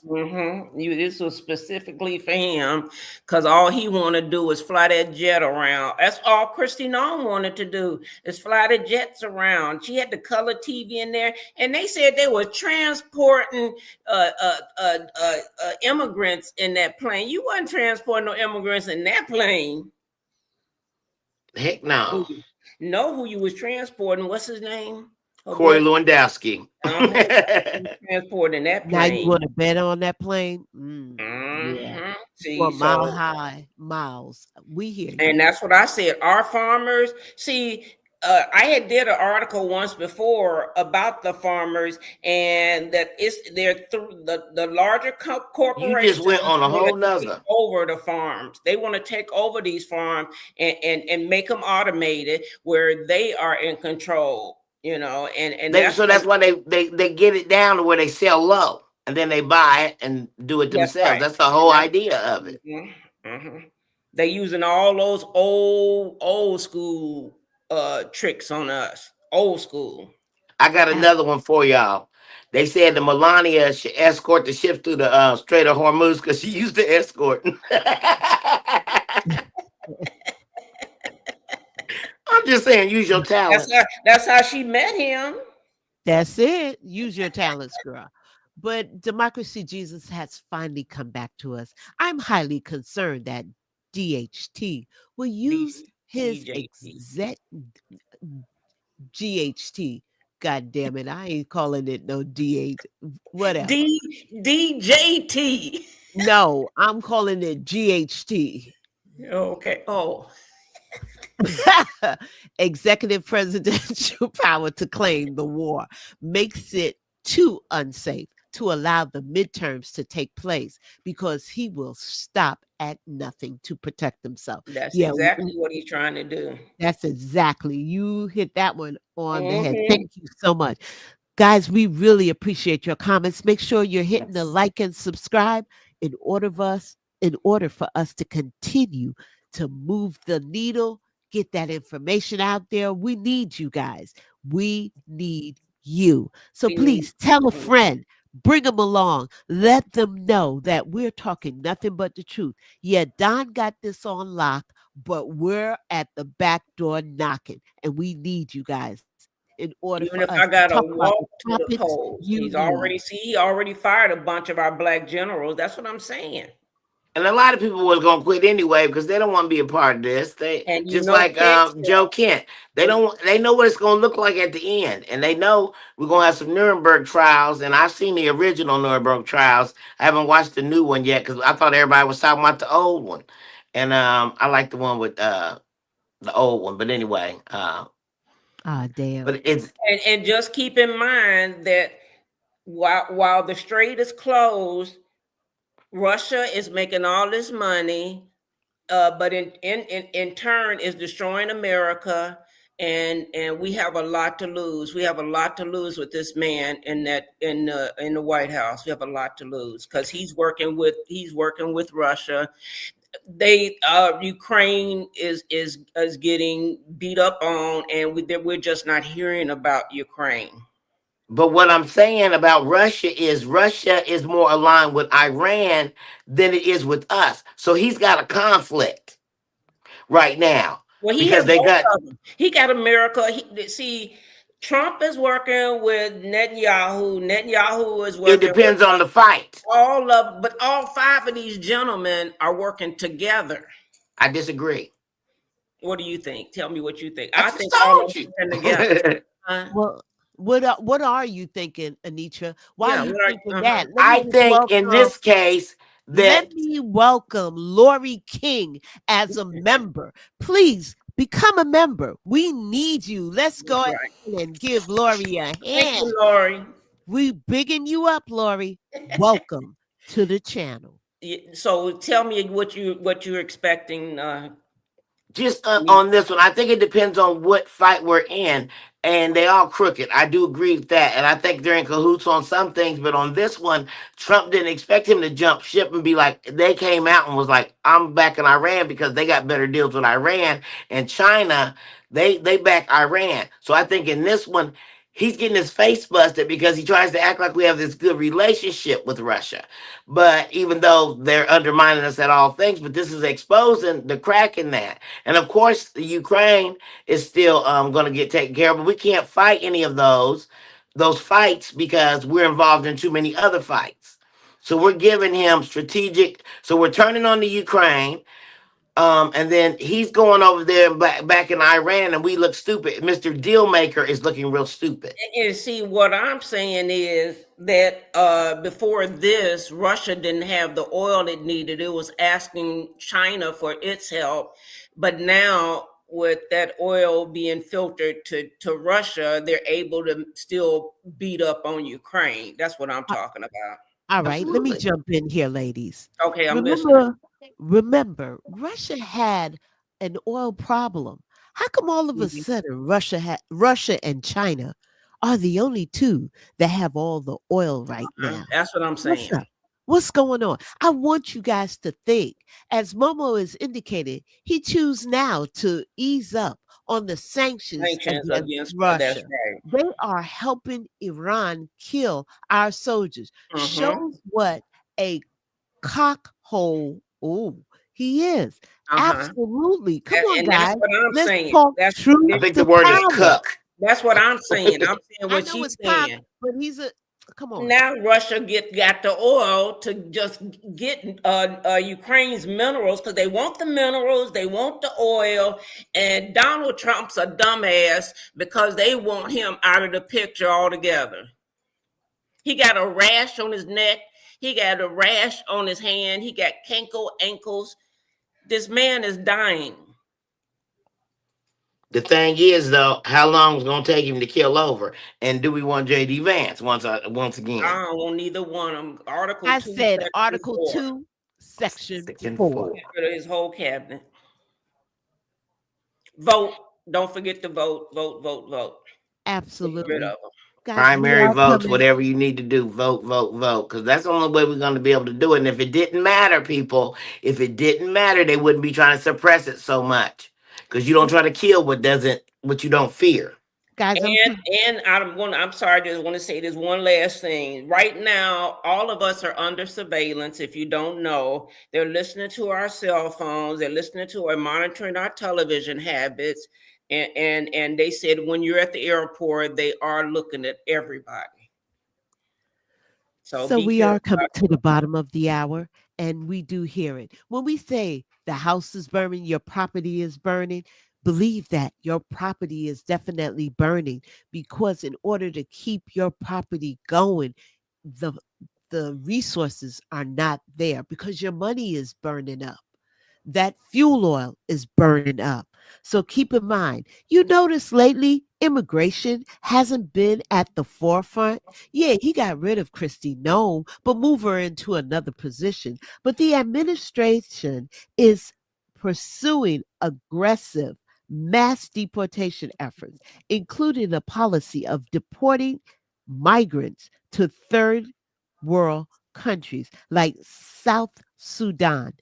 Speaker 3: This was specifically for him because all he wanted to do was fly that jet around. That's all Christy Nome wanted to do is fly the jets around. She had the color TV in there, and they said they were transporting immigrants in that plane. You wasn't transporting no immigrants in that plane.
Speaker 2: Heck no.
Speaker 3: Know who you was transporting? What's his name?
Speaker 2: Corey Lewandowski.
Speaker 3: Transporting that
Speaker 1: Now you
Speaker 3: plane.
Speaker 1: want to bet on that plane? Yeah.
Speaker 3: See,
Speaker 1: For mile
Speaker 3: so,
Speaker 1: high miles. We hear you.
Speaker 3: and that's what I said. Our farmers, see, I had did an article once before about the farmers, and that they're the larger
Speaker 2: You
Speaker 3: corporations
Speaker 2: just went on a
Speaker 3: want
Speaker 2: whole
Speaker 3: to take
Speaker 2: nother.
Speaker 3: over the farms. They want to take over these farms and make them automated where they are in control. You know, and
Speaker 2: That's why they get it down to where they sell low, and then they buy it and do it
Speaker 3: that's
Speaker 2: themselves.
Speaker 3: right.
Speaker 2: That's the whole idea of it.
Speaker 3: They using all those old school tricks on us. Old school.
Speaker 2: I got another one for y'all. They said the Melania should escort the ships through the Strait of Hormuz because she used to escort. I'm just saying, use your talent.
Speaker 3: That's how she met him.
Speaker 1: That's it. Use your talents, girl. But Democracy Jesus has finally come back to us. I'm highly concerned that DHT will use his
Speaker 3: DJT.
Speaker 1: GHT. God damn it. I ain't calling it no DH. Whatever.
Speaker 3: DJT.
Speaker 1: No, I'm calling it GHT.
Speaker 3: Okay. Oh.
Speaker 1: Executive presidential power to claim the war makes it too unsafe to allow the midterms to take place because he will stop at nothing to protect himself.
Speaker 3: That's exactly what he's trying to do.
Speaker 1: That's exactly. You hit that one on the head. Thank you so much. Guys, we really appreciate your comments. Make sure you're hitting the like and subscribe in order for us to continue to move the needle, get that information out there. We need you guys. We need you. So please tell a friend, bring them along, let them know that we're talking nothing but the truth. Yeah, Don got this on lock, but we're at the back door knocking, and we need you guys in order
Speaker 3: Even
Speaker 1: for
Speaker 3: if
Speaker 1: us
Speaker 3: I
Speaker 1: to
Speaker 3: gotta
Speaker 1: talk about
Speaker 3: walk
Speaker 1: the
Speaker 3: to the
Speaker 1: topics
Speaker 3: polls,
Speaker 1: you need.
Speaker 3: he already fired a bunch of our black generals. That's what I'm saying.
Speaker 2: And a lot of people was gonna quit anyway because they don't want to be a part of this. They
Speaker 3: And
Speaker 2: just like Joe Kent. They know what it's gonna look like at the end, and they know we're gonna have some Nuremberg trials. And I've seen the original Nuremberg trials. I haven't watched the new one yet because I thought everybody was talking about the old one, and I like the one with the old one. But anyway,
Speaker 1: damn.
Speaker 2: but it's
Speaker 3: and just keep in mind that while the strait is closed, Russia is making all this money, but in turn is destroying America, and we have a lot to lose. We have a lot to lose with this man in the White House. We have a lot to lose because he's working with Russia. Ukraine is getting beat up on, and we're just not hearing about Ukraine.
Speaker 2: But what I'm saying about Russia is more aligned with Iran than it is with us. So he's got a conflict right now.
Speaker 3: Well,
Speaker 2: because they got
Speaker 3: America. See, Trump is working with Netanyahu. Netanyahu is working.
Speaker 2: It depends on the fight.
Speaker 3: But all five of these gentlemen are working together.
Speaker 2: I disagree.
Speaker 3: What do you think? Tell me what you think.
Speaker 2: I
Speaker 3: think
Speaker 2: told
Speaker 3: all of
Speaker 2: you.
Speaker 3: them working together.
Speaker 1: Well, What are you thinking, Anitra? Why are
Speaker 3: Yeah,
Speaker 1: you
Speaker 3: what
Speaker 1: thinking
Speaker 3: are,
Speaker 1: that? Let me
Speaker 2: I
Speaker 1: just
Speaker 2: think in
Speaker 1: welcome.
Speaker 2: this case
Speaker 1: Let
Speaker 2: that
Speaker 1: me welcome Lori King as a member. Please become a member. We need you. Let's go
Speaker 3: that's
Speaker 1: ahead
Speaker 3: right.
Speaker 1: and give Lori a
Speaker 3: Thank you,
Speaker 1: hand.
Speaker 3: Lori.
Speaker 1: We bigging you up, Lori. Welcome to the channel.
Speaker 3: So tell me what you're expecting.
Speaker 2: just
Speaker 3: Me.
Speaker 2: on this one, I think it depends on what fight we're in, and they all crooked. I do agree with that, and I think they're in cahoots on some things. But on this one, Trump didn't expect him to jump ship and be like, they came out and was like, "I'm backing Iran because they got better deals with Iran and China. They back Iran." So I think in this one, he's getting his face busted because he tries to act like we have this good relationship with Russia. But even though they're undermining us at all things, but this is exposing the crack in that. And of course, the Ukraine is still going to get taken care of, but we can't fight any of those fights because we're involved in too many other fights. So we're giving him strategic. So we're turning on the Ukraine, and then he's going over there and back in Iran, and we look stupid. Mr. Dealmaker is looking real stupid.
Speaker 3: And see, what I'm saying is that before this, Russia didn't have the oil it needed. It was asking China for its help. But now, with that oil being filtered to Russia, they're able to still beat up on Ukraine. That's what I'm talking about.
Speaker 1: All right, let me
Speaker 2: Absolutely.
Speaker 1: jump in here, ladies.
Speaker 3: Okay, I'm listening.
Speaker 1: Remember, Russia had an oil problem. How come all of a
Speaker 3: Mhm.
Speaker 1: sudden Russia and China are the only two that have all the oil right now?
Speaker 3: That's what I'm
Speaker 1: What's
Speaker 3: saying.
Speaker 1: up? What's going on? I want you guys to think. As Momo has indicated, he choose now to ease up on the sanctions
Speaker 3: Sanctions
Speaker 1: against
Speaker 3: against, that's
Speaker 1: Russia.
Speaker 3: right.
Speaker 1: They are helping Iran kill our soldiers.
Speaker 3: Mm-hmm.
Speaker 1: Shows what a cockhole. Oh, he is.
Speaker 3: Uh-huh.
Speaker 1: Absolutely. Come on,
Speaker 3: And that's
Speaker 1: guys.
Speaker 3: what I'm
Speaker 1: Let's
Speaker 3: saying.
Speaker 1: talk
Speaker 3: That's
Speaker 2: I
Speaker 1: truth
Speaker 2: think the
Speaker 1: to
Speaker 2: word is
Speaker 1: power.
Speaker 2: cuck.
Speaker 3: that's what I'm saying. I'm saying
Speaker 1: I
Speaker 3: what
Speaker 1: know
Speaker 3: she's
Speaker 1: it's cock,
Speaker 3: saying.
Speaker 1: but he's a come on.
Speaker 3: Now Russia got the oil to just get Ukraine's minerals because they want the minerals, they want the oil, and Donald Trump's a dumbass because they want him out of the picture altogether. He got a rash on his neck, he got a rash on his hand, he got cankle ankles. This man is dying.
Speaker 2: The thing is, though, how long is going to take him to kill over? And do we want JD Vance once again?
Speaker 3: I don't want neither one of them. Article
Speaker 1: I
Speaker 3: 2,
Speaker 1: said
Speaker 3: Section
Speaker 1: Article
Speaker 3: 4.
Speaker 1: 2, Section
Speaker 2: Section
Speaker 1: 4.
Speaker 2: 4.
Speaker 3: Get rid of his whole cabinet. Vote. Don't forget to vote. Vote, vote, vote. Get rid
Speaker 1: Absolutely.
Speaker 3: of them.
Speaker 1: Guys, we
Speaker 2: Primary
Speaker 1: are
Speaker 2: votes,
Speaker 1: coming.
Speaker 2: whatever you need to do, vote, vote, vote. Because that's the only way we're going to be able to do it. And if it didn't matter, people, if it didn't matter, they wouldn't be trying to suppress it so much. Because you don't try to kill what you don't fear.
Speaker 1: Guys,
Speaker 3: I'm sorry, I just want to say this one last thing. Right now, all of us are under surveillance. If you don't know, they're listening to our cell phones, they're listening to or monitoring our television habits. And they said when you're at the airport, they are looking at everybody. So
Speaker 1: So
Speaker 3: be
Speaker 1: we are
Speaker 3: careful
Speaker 1: coming
Speaker 3: out
Speaker 1: to the bottom of the hour, and we do hear it. When we say the house is burning, your property is burning, believe that your property is definitely burning because in order to keep your property going, the the resources are not there because your money is burning up. That fuel oil is burning up. So keep in mind, you notice lately immigration hasn't been at the forefront. Yeah, he got rid of Christy Nome, but move her into another position. But the administration is pursuing aggressive mass deportation efforts, including a policy of deporting migrants to third world countries like South Sudan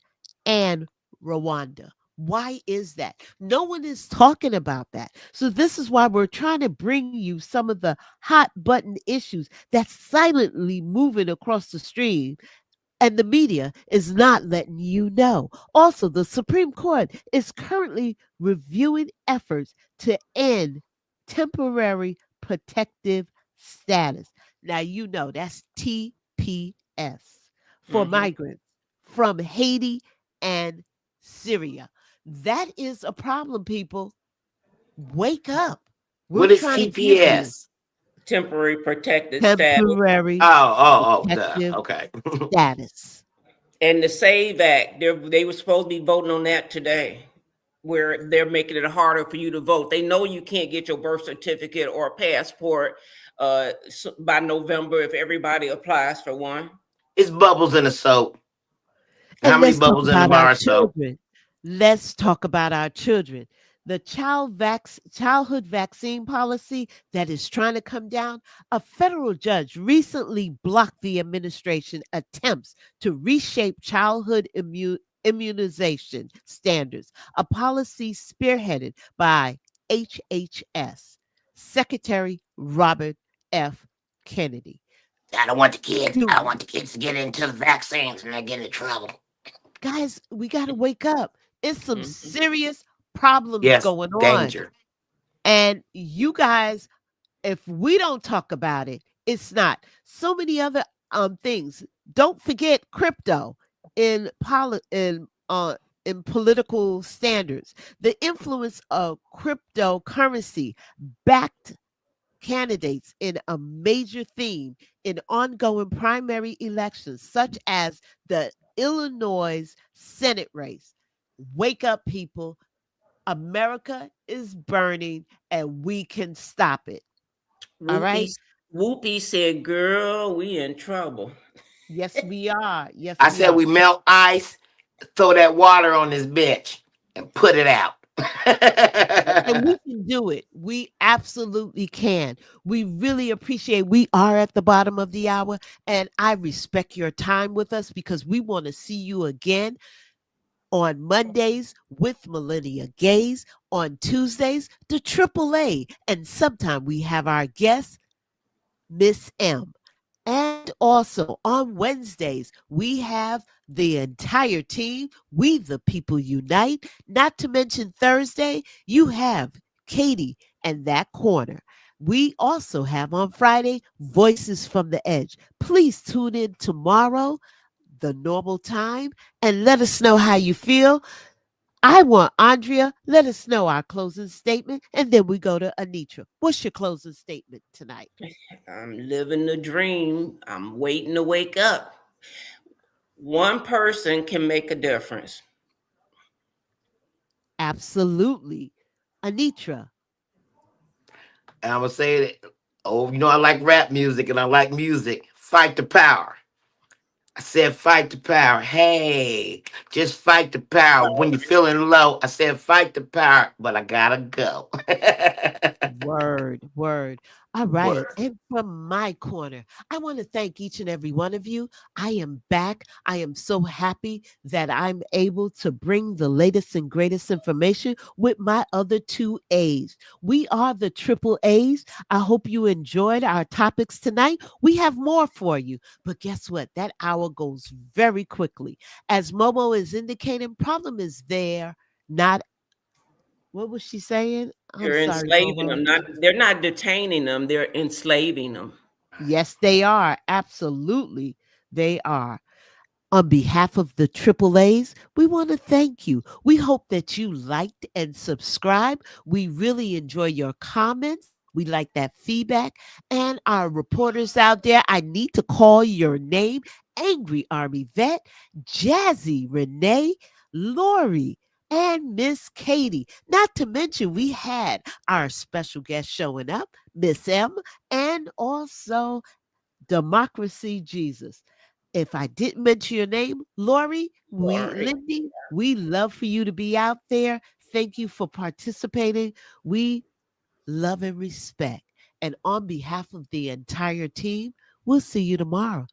Speaker 1: and Rwanda. Why is that? No one is talking about that. So, this is why we're trying to bring you some of the hot button issues that's silently moving across the stream, and the media is not letting you know. Also, the Supreme Court is currently reviewing efforts to end temporary protective status. Now, you know that's TPS for
Speaker 3: Mhm.
Speaker 1: migrants from Haiti and Syria. That is a problem, people. Wake up. We're
Speaker 2: What is
Speaker 1: trying to give you
Speaker 2: TPS?
Speaker 3: temporary protected status.
Speaker 1: Temporary
Speaker 2: Duh.
Speaker 1: protective
Speaker 2: Okay.
Speaker 1: status.
Speaker 3: And the SAVE Act, they were supposed to be voting on that today, where they're making it harder for you to vote. They know you can't get your birth certificate or a passport by November if everybody applies for one.
Speaker 2: It's bubbles in the soap. How
Speaker 1: And
Speaker 2: many
Speaker 1: let's talk
Speaker 2: bubbles in the
Speaker 1: about our
Speaker 2: bar of soap?
Speaker 1: children. Let's talk about our children. The childhood vaccine policy that is trying to come down, a federal judge recently blocked the administration attempts to reshape childhood immunization standards, a policy spearheaded by HHS Secretary Robert F. Kennedy.
Speaker 2: I don't want the kids. I don't
Speaker 1: Dude,
Speaker 2: want the kids to get into the vaccines and I get in trouble.
Speaker 1: guys, we got to wake up. It's some
Speaker 3: Mhm.
Speaker 1: serious problems
Speaker 2: Yes,
Speaker 1: going on.
Speaker 2: danger.
Speaker 1: And you guys, if we don't talk about it, it's not. So many other things. Don't forget crypto in in political standards. The influence of cryptocurrency backed candidates in a major theme in ongoing primary elections, such as the Illinois Senate race. Wake up, people. America is burning and we can stop it. All right.
Speaker 3: Whoopi said, girl, we in trouble.
Speaker 1: Yes, we are. Yes,
Speaker 2: I
Speaker 1: we
Speaker 2: said
Speaker 1: are.
Speaker 2: we melt ice, throw that water on this bitch, and put it out.
Speaker 1: And we can do it. We absolutely can. We really appreciate we are at the bottom of the hour. And I respect your time with us because we want to see you again on Mondays with Millennia Gaze, on Tuesdays, the AAA. And sometime we have our guest, Miss M. And also on Wednesdays, we have the entire team, We the People Unite. Not to mention Thursday, you have Katie and That Corner. We also have on Friday, Voices from the Edge. Please tune in tomorrow, the normal time, and let us know how you feel. I want Aundria, let us know our closing statement, and then we go to Anitra. What's your closing statement tonight?
Speaker 3: I'm living the dream. I'm waiting to wake up. One person can make a difference.
Speaker 1: Absolutely. Anitra.
Speaker 2: And I'm gonna say that. Oh, I like rap music and I like music. Fight the power. I said fight the power. Hey, just fight the power. When you're feeling low, I said fight the power, but I gotta go.
Speaker 1: Word, word. All right.
Speaker 2: Word.
Speaker 1: And from my corner, I want to thank each and every one of you. I am back. I am so happy that I'm able to bring the latest and greatest information with my other two A's. We are the triple A's. I hope you enjoyed our topics tonight. We have more for you. But guess what? That hour goes very quickly. As Momo is indicating, problem is there, not what was she saying? I'm
Speaker 3: They're
Speaker 1: sorry,
Speaker 3: enslaving
Speaker 1: Momo.
Speaker 3: them. They're not detaining them. They're enslaving them.
Speaker 1: Yes, they are. Absolutely, they are. On behalf of the Triple A's, we want to thank you. We hope that you liked and subscribed. We really enjoy your comments. We like that feedback. And our reporters out there, I need to call your name: Angry Army Vet, Jazzy Renee, Lori, and Miss Katie. Not to mention, we had our special guest showing up, Miss M, and also Democracy Jesus. If I didn't mention your name, Lori,
Speaker 3: Lori.
Speaker 1: Lindy, we love for you to be out there. Thank you for participating. We love and respect. And on behalf of the entire team, we'll see you tomorrow.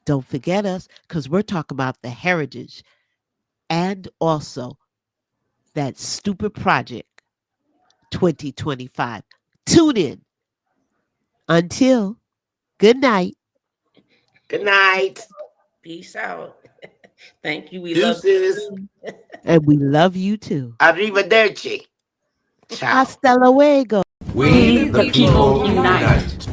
Speaker 1: Don't forget us because we're talking about the heritage and also that stupid project 2025. Tune in. Until good night.
Speaker 2: Good night.
Speaker 3: Peace out. Thank you. We love
Speaker 2: Deuces.
Speaker 3: you.
Speaker 1: And we love you too.
Speaker 2: Arrivederci. Ciao.
Speaker 1: Hasta luego.
Speaker 5: We the people unite.